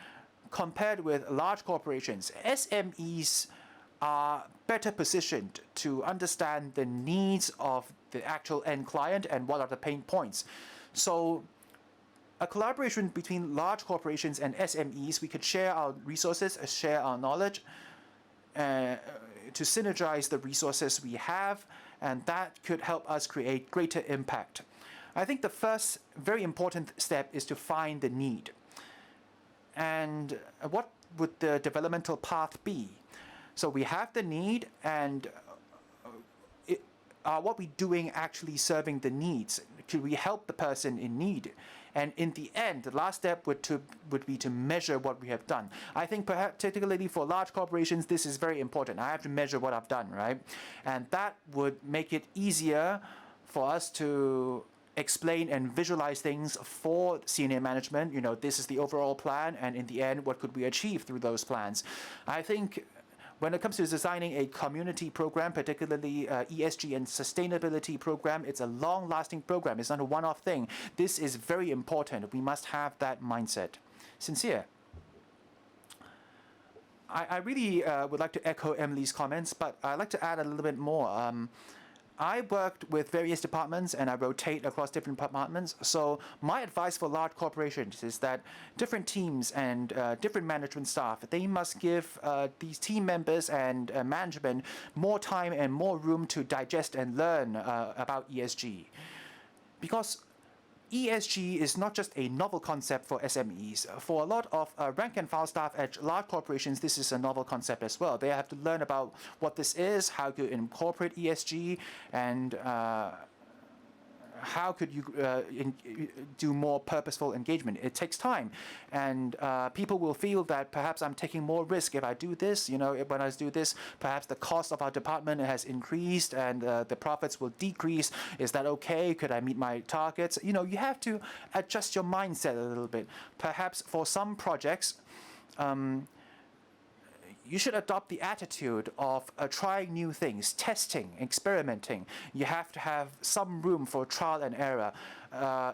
compared with large corporations, SMEs are better positioned to understand the needs of the actual end client and what are the pain points. So a collaboration between large corporations and SMEs, we could share our resources, share our knowledge, to synergize the resources we have, and that could help us create greater impact. I think the first very important step is to find the need. And what would the developmental path be? So we have the need, and are what we're doing actually serving the needs? Could we help the person in need? And in the end, the last step would be to measure what we have done. I think perhaps particularly for large corporations, this is very important. I have to measure what I've done, right? And that would make it easier for us to explain and visualize things for senior management. You know, this is the overall plan, and in the end, what could we achieve through those plans? I think when it comes to designing a community program, particularly ESG and sustainability program, it's a long-lasting program. It's not a one-off thing. This is very important. We must have that mindset. Sincere. I really would like to echo Emily's comments, but I'd like to add a little bit more. I worked with various departments and I rotate across different departments. So my advice for large corporations is that different teams and different management staff, they must give these team members and management more time and more room to digest and learn about ESG. Because ESG is not just a novel concept for SMEs. For a lot of rank and file staff at large corporations, this is a novel concept as well. They have to learn about what this is, how to incorporate ESG, and how could you do more purposeful engagement. It takes time, and people will feel that perhaps I'm taking more risk if I do this. You know, when I do this, perhaps the cost of our department has increased and the profits will decrease. Is that okay? Could I meet my targets? You know, you have to adjust your mindset a little bit. Perhaps for some projects, you should adopt the attitude of trying new things, testing, experimenting. You have to have some room for trial and error.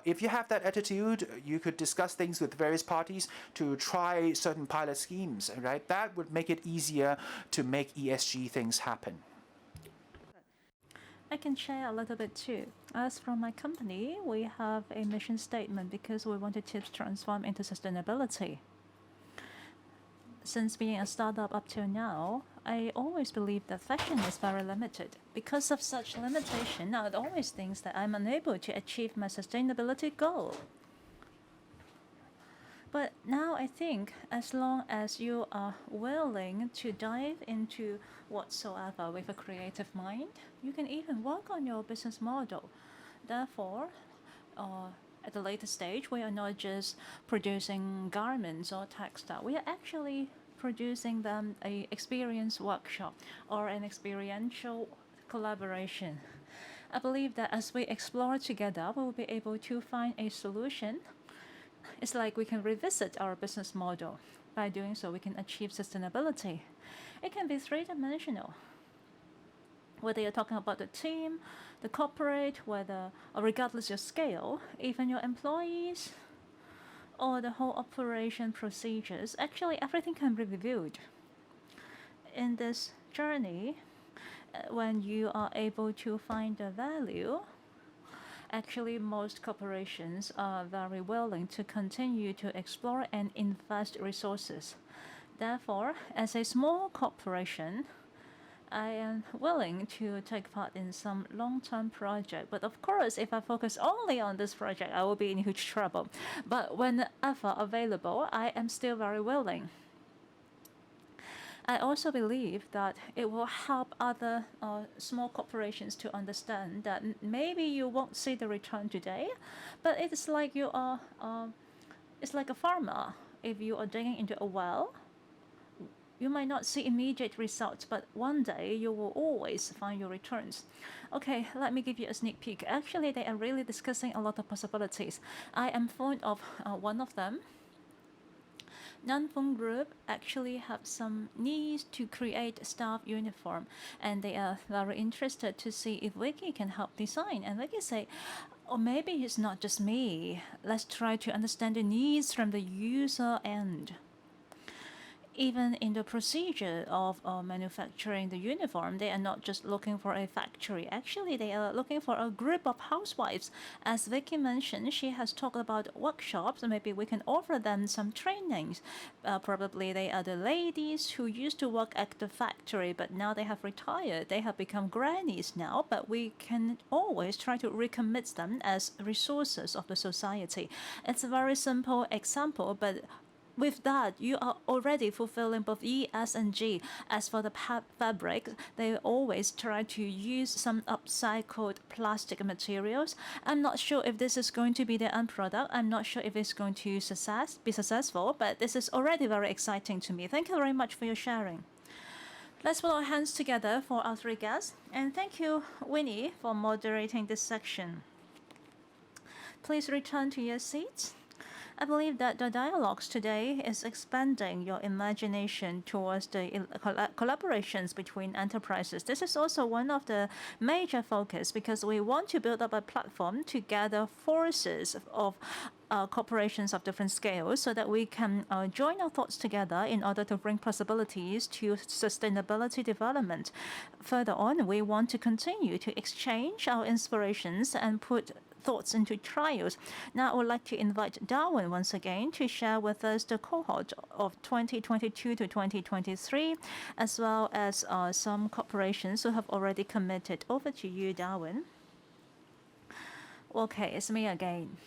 If you have that attitude, you could discuss things with various parties to try certain pilot schemes, right? That would make it easier to make ESG things happen. I can share a little bit too. As from my company, we have a mission statement because we wanted to transform into sustainability. Since being a startup up till now, I always believe that fashion is very limited. Because of such limitation, I always think that I'm unable to achieve my sustainability goal. But now I think as long as you are willing to dive into whatsoever with a creative mind, you can even work on your business model. Therefore, at the later stage, we are not just producing garments or textile. We are actually producing them an experience workshop or an experiential collaboration. I believe that as we explore together, we will be able to find a solution. It's like we can revisit our business model. By doing so, we can achieve sustainability. It can be three-dimensional. Whether you're talking about the team, the corporate, whether, or regardless your scale, even your employees, or the whole operation procedures, actually everything can be reviewed. In this journey, when you are able to find the value, Actually, most corporations are very willing to continue to explore and invest resources. Therefore, as a small corporation, I am willing to take part in some long-term project. But of course, if I focus only on this project, I will be in huge trouble. But whenever available, I am still very willing. I also believe that it will help other small corporations to understand that maybe you won't see the return today, but it's like it's like a farmer. If you are digging into a well, you might not see immediate results, but one day you will always find your returns. Okay, let me give you a sneak peek. Actually, they are really discussing a lot of possibilities. I am fond of one of them. Non-Fung Group actually have some needs to create staff uniform, and they are very interested to see if Wiki can help design. And Wiki say, or maybe it's not just me. Let's try to understand the needs from the user end. Even in the procedure of manufacturing the uniform, they are not just looking for a factory. Actually, they are looking for a group of housewives. As Vicky mentioned, she has talked about workshops. Maybe we can offer them some trainings. Probably they are the ladies who used to work at the factory, but now they have retired. They have become grannies now, but we can always try to recommit them as resources of the society. It's a very simple example, but with that, you are already fulfilling both E, S, and G. As for the fabric, they always try to use some upcycled plastic materials. I'm not sure if this is going to be the end product. I'm not sure if it's going to be successful, but this is already very exciting to me. Thank you very much for your sharing. Let's put our hands together for our three guests. And thank you, Winnie, for moderating this section. Please return to your seats. I believe that the dialogues today is expanding your imagination towards the collaborations between enterprises. This is also one of the major focus because we want to build up a platform to gather forces of corporations of different scales so that we can join our thoughts together in order to bring possibilities to sustainability development. Further on, we want to continue to exchange our inspirations and put thoughts into trials. Now I would like to invite Darwin once again to share with us the cohort of 2022 to 2023, as well as some corporations who have already committed. Over to you, Darwin. Okay, it's me again.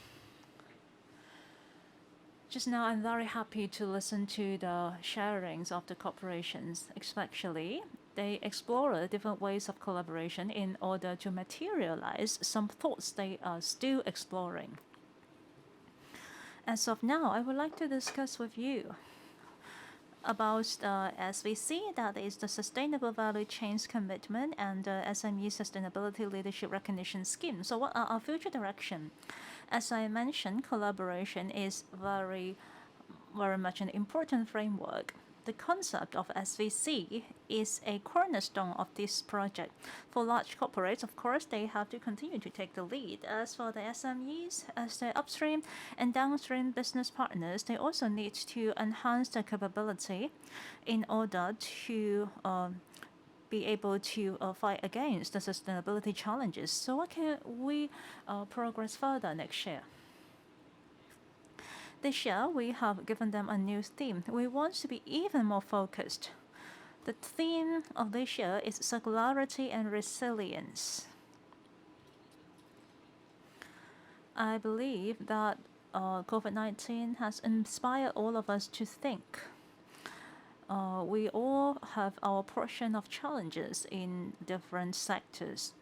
Just now, I'm very happy to listen to the sharings of the corporations, especially they explore different ways of collaboration in order to materialize some thoughts they are still exploring. As of now, I would like to discuss with you about SVC, that is the Sustainable Value Chains Commitment and the SME Sustainability Leadership Recognition Scheme. So what are our future direction? As I mentioned, collaboration is very much an important framework. The concept of SVC is a cornerstone of this project. For large corporates, of course, they have to continue to take the lead. As for the SMEs, as the upstream and downstream business partners, they also need to enhance their capability in order to be able to fight against the sustainability challenges. So what can we progress further next year? This year, we have given them a new theme. We want to be even more focused. The theme of this year is circularity and resilience. I believe that COVID-19 has inspired all of us to think. We all have our portion of challenges in different sectors.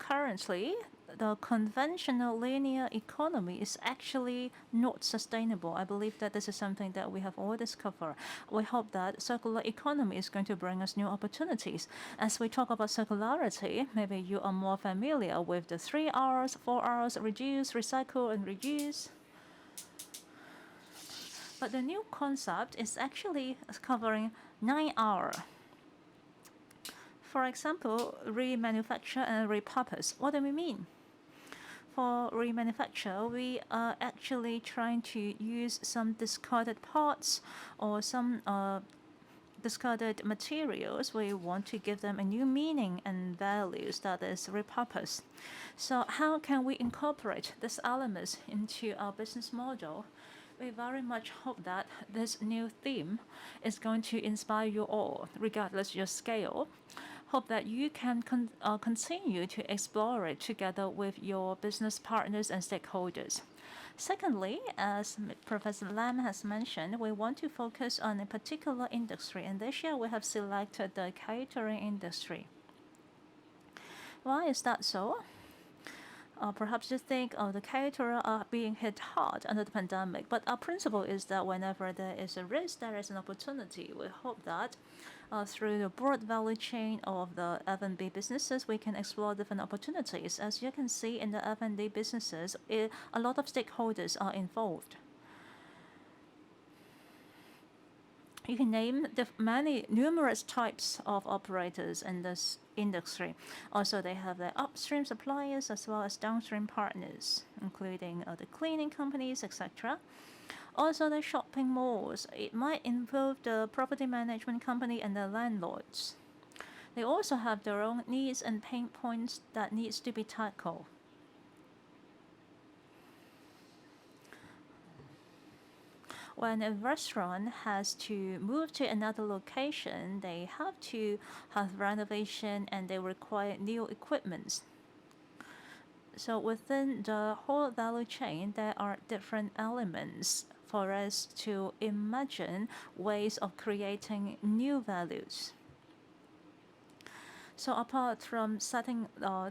Currently, the conventional linear economy is actually not sustainable. I believe that this is something that we have all discovered. We hope that circular economy is going to bring us new opportunities. As we talk about circularity, maybe you are more familiar with the 3 R's, 4 R's, reduce, recycle, and reuse. But the new concept is actually covering 9 R's. For example, remanufacture and repurpose. What do we mean? For remanufacture, we are actually trying to use some discarded parts or some discarded materials, we want to give them a new meaning and values that is repurposed. So how can we incorporate these elements into our business model? We very much hope that this new theme is going to inspire you all, regardless your scale. Hope that you can continue to explore it together with your business partners and stakeholders. Secondly, as Professor Lam has mentioned, we want to focus on a particular industry, and this year we have selected the catering industry. Why is that so? Perhaps you think the caterers are being hit hard under the pandemic, but our principle is that whenever there is a risk, there is an opportunity. We hope that through the broad value chain of the F&B businesses, we can explore different opportunities. As you can see in the F&B businesses, a lot of stakeholders are involved. You can name numerous types of operators in this industry. Also, they have their upstream suppliers as well as downstream partners, including the cleaning companies, etc. Also, the shopping malls. It might involve the property management company and the landlords. They also have their own needs and pain points that needs to be tackled. When a restaurant has to move to another location, they have to have renovation and they require new equipment. So within the whole value chain, there are different elements for us to imagine ways of creating new values. So apart from setting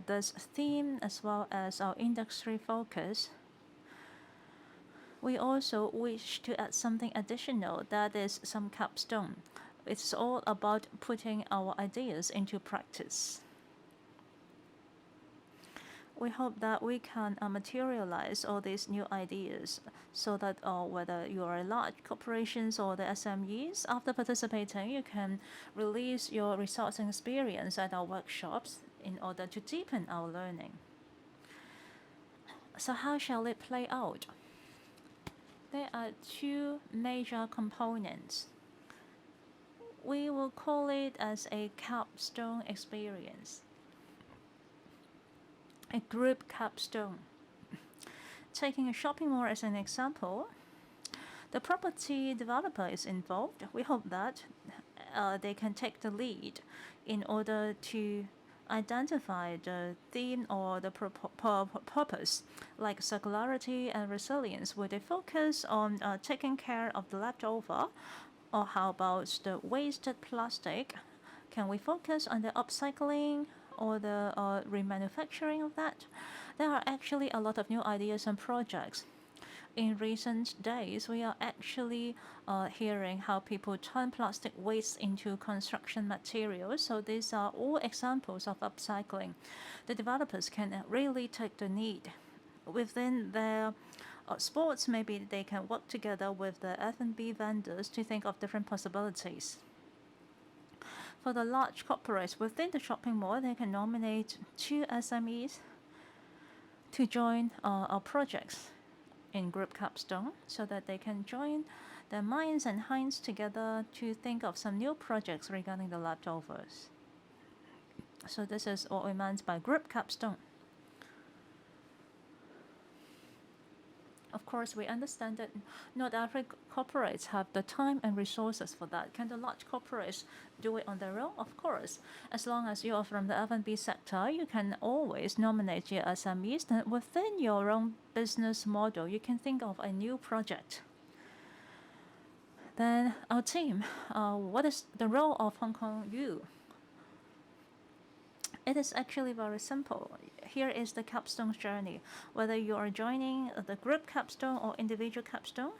this theme as well as our industry focus, we also wish to add something additional, that is some capstone. It's all about putting our ideas into practice. We hope that we can materialize all these new ideas so that whether you are large corporations or the SMEs, after participating, you can release your results and experience at our workshops in order to deepen our learning. So how shall it play out? There are two major components. We will call it as a capstone experience, a group capstone. Taking a shopping mall as an example, the property developer is involved. We hope that they can take the lead in order to identify the theme or the purpose, like circularity and resilience. Would they focus on taking care of the leftover, or how about the wasted plastic? Can we focus on the upcycling or the remanufacturing of that? There are actually a lot of new ideas and projects. In recent days, we are actually hearing how people turn plastic waste into construction materials. So these are all examples of upcycling. The developers can really take the need. Within their sports, maybe they can work together with the F&B vendors to think of different possibilities. For the large corporates within the shopping mall, they can nominate 2 SMEs to join our projects in group capstone so that they can join their minds and hands together to think of some new projects regarding the leftovers. So this is what we meant by group capstone. Of course, we understand that not every corporates have the time and resources for that. Can the large corporates do it on their own? Of course. As long as you are from the F&B sector, you can always nominate your SMEs. Then within your own business model, you can think of a new project. Then our team, what is the role of Hong Kong U? It is actually very simple. Here is the capstone journey. Whether you are joining the group capstone or individual capstone,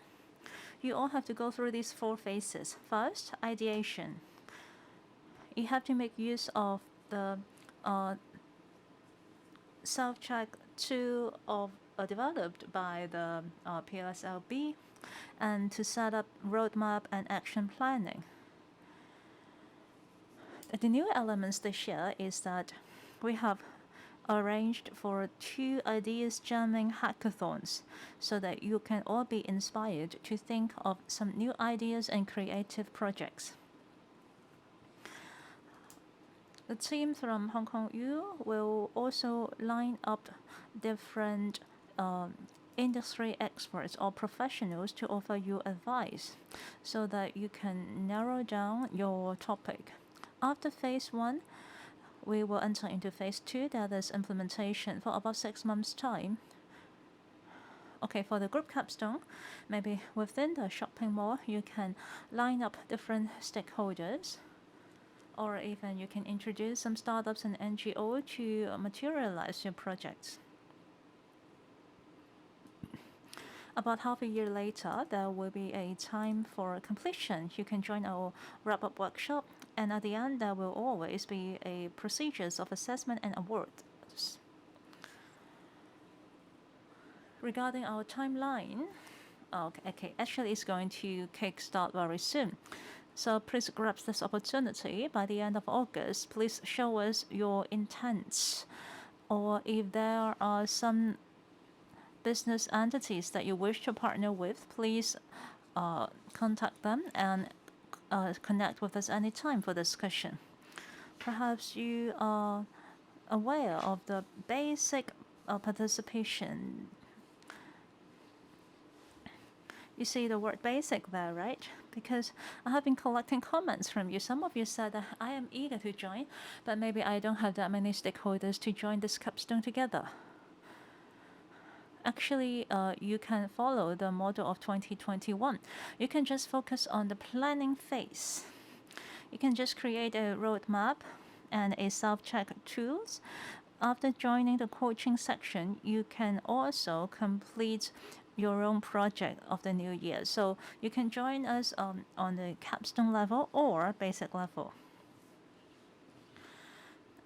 you all have to go through these 4 phases. First, ideation. You have to make use of the self-check tool developed by the PSLB, and to set up roadmap and action planning. The new elements this year is that we have arranged for 2 ideas jamming hackathons so that you can all be inspired to think of some new ideas and creative projects. The team from Hong Kong U will also line up different industry experts or professionals to offer you advice so that you can narrow down your topic. After phase 1, we will enter into phase 2, that is implementation, for about 6 months' time. Okay, for the group capstone, maybe within the shopping mall, you can line up different stakeholders, or even you can introduce some startups and NGO to materialize your projects. About half a year later, there will be a time for completion. You can join our wrap-up workshop, and at the end, there will always be a procedures of assessment and awards. Regarding our timeline, okay, actually it's going to kickstart very soon. So please grasp this opportunity. By the end of August, please show us your intents, or if there are some business entities that you wish to partner with, please contact them and connect with us anytime for discussion. Perhaps you are aware of the basic participation. You see the word basic there, right? Because I have been collecting comments from you. Some of you said that I am eager to join, but maybe I don't have that many stakeholders to join this capstone together. Actually, you can follow the model of 2021. You can just focus on the planning phase. You can just create a roadmap and a self-check tools. After joining the coaching section, you can also complete your own project of the new year. So you can join us on the capstone level or basic level.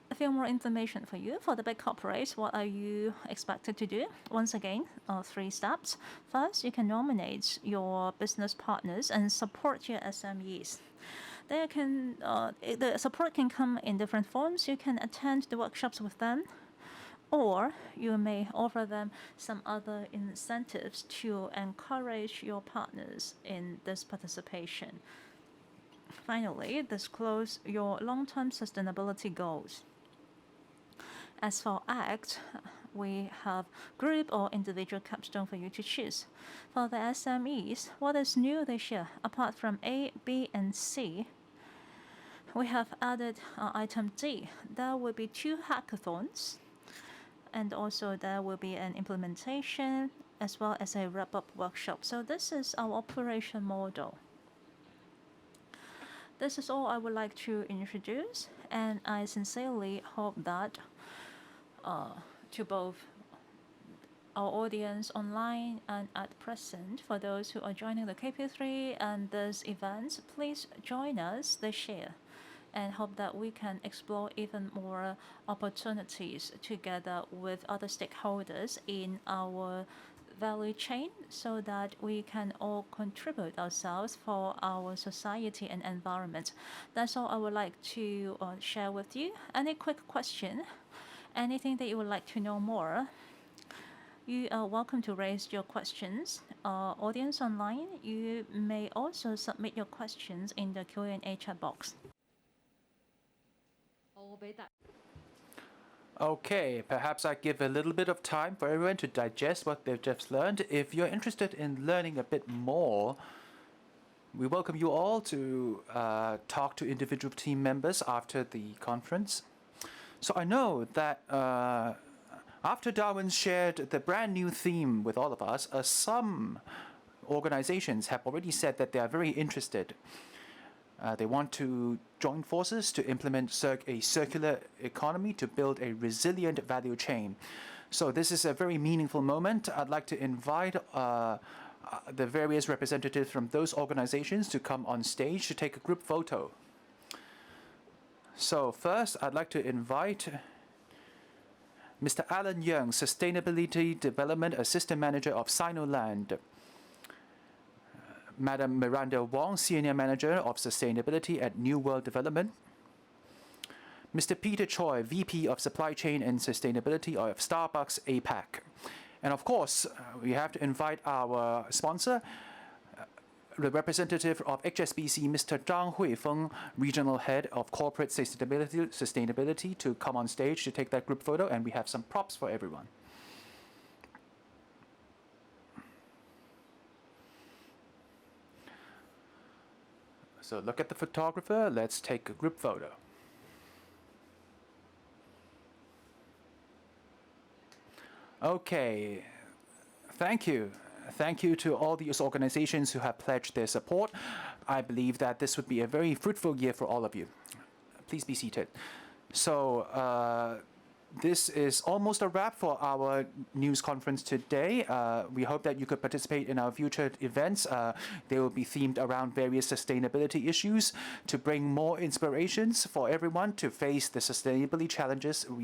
A few more information for you. For the big corporates, what are you expected to do? Once again, 3 steps. First, you can nominate your business partners and support your SMEs. The support can come in different forms. You can attend the workshops with them, or you may offer them some other incentives to encourage your partners in this participation. Finally, disclose your long-term sustainability goals. As for ACT, we have group or individual capstone for you to choose. For the SMEs, what is new this year? Apart from A, B, and C, we have added item D. There will be 2 hackathons, and also there will be an implementation as well as a wrap-up workshop. So this is our operation model. This is all I would like to introduce, and I sincerely hope that to both our audience online and at present, for those who are joining the KP3 and this event, please join us this year, and hope that we can explore even more opportunities together with other stakeholders in our value chain, so that we can all contribute ourselves for our society and environment. That's all I would like to share with you. Any quick question? Anything that you would like to know more? You are welcome to raise your questions. Audience online, you may also submit your questions in the Q&A chat box. Okay, perhaps I give a little bit of time for everyone to digest what they've just learned. If you're interested in learning a bit more, we welcome you all to talk to individual team members after the conference. So I know that after Darwin shared the brand new theme with all of us, some organizations have already said that they are very interested. They want to join forces to implement a circular economy to build a resilient value chain. So this is a very meaningful moment. I'd like to invite the various representatives from those organizations to come on stage to take a group photo. So first, I'd like to invite Mr. Alan Young, Sustainability Development Assistant Manager of Sinoland, Madam Miranda Wong, Senior Manager of Sustainability at New World Development, Mr. Peter Choi, VP of Supply Chain and Sustainability of Starbucks APAC. And of course, we have to invite our sponsor, the representative of HSBC, Mr. Zhang Fung, Regional Head of Corporate Sustainability, to come on stage to take that group photo, and we have some props for everyone. So look at the photographer. Let's take a group photo. Okay, thank you. Thank you to all these organizations who have pledged their support. I believe that this would be a very fruitful year for all of you. Please be seated. So this is almost a wrap for our news conference today. We hope that you could participate in our future events. They will be themed around various sustainability issues to bring more inspirations for everyone to face the sustainability challenges we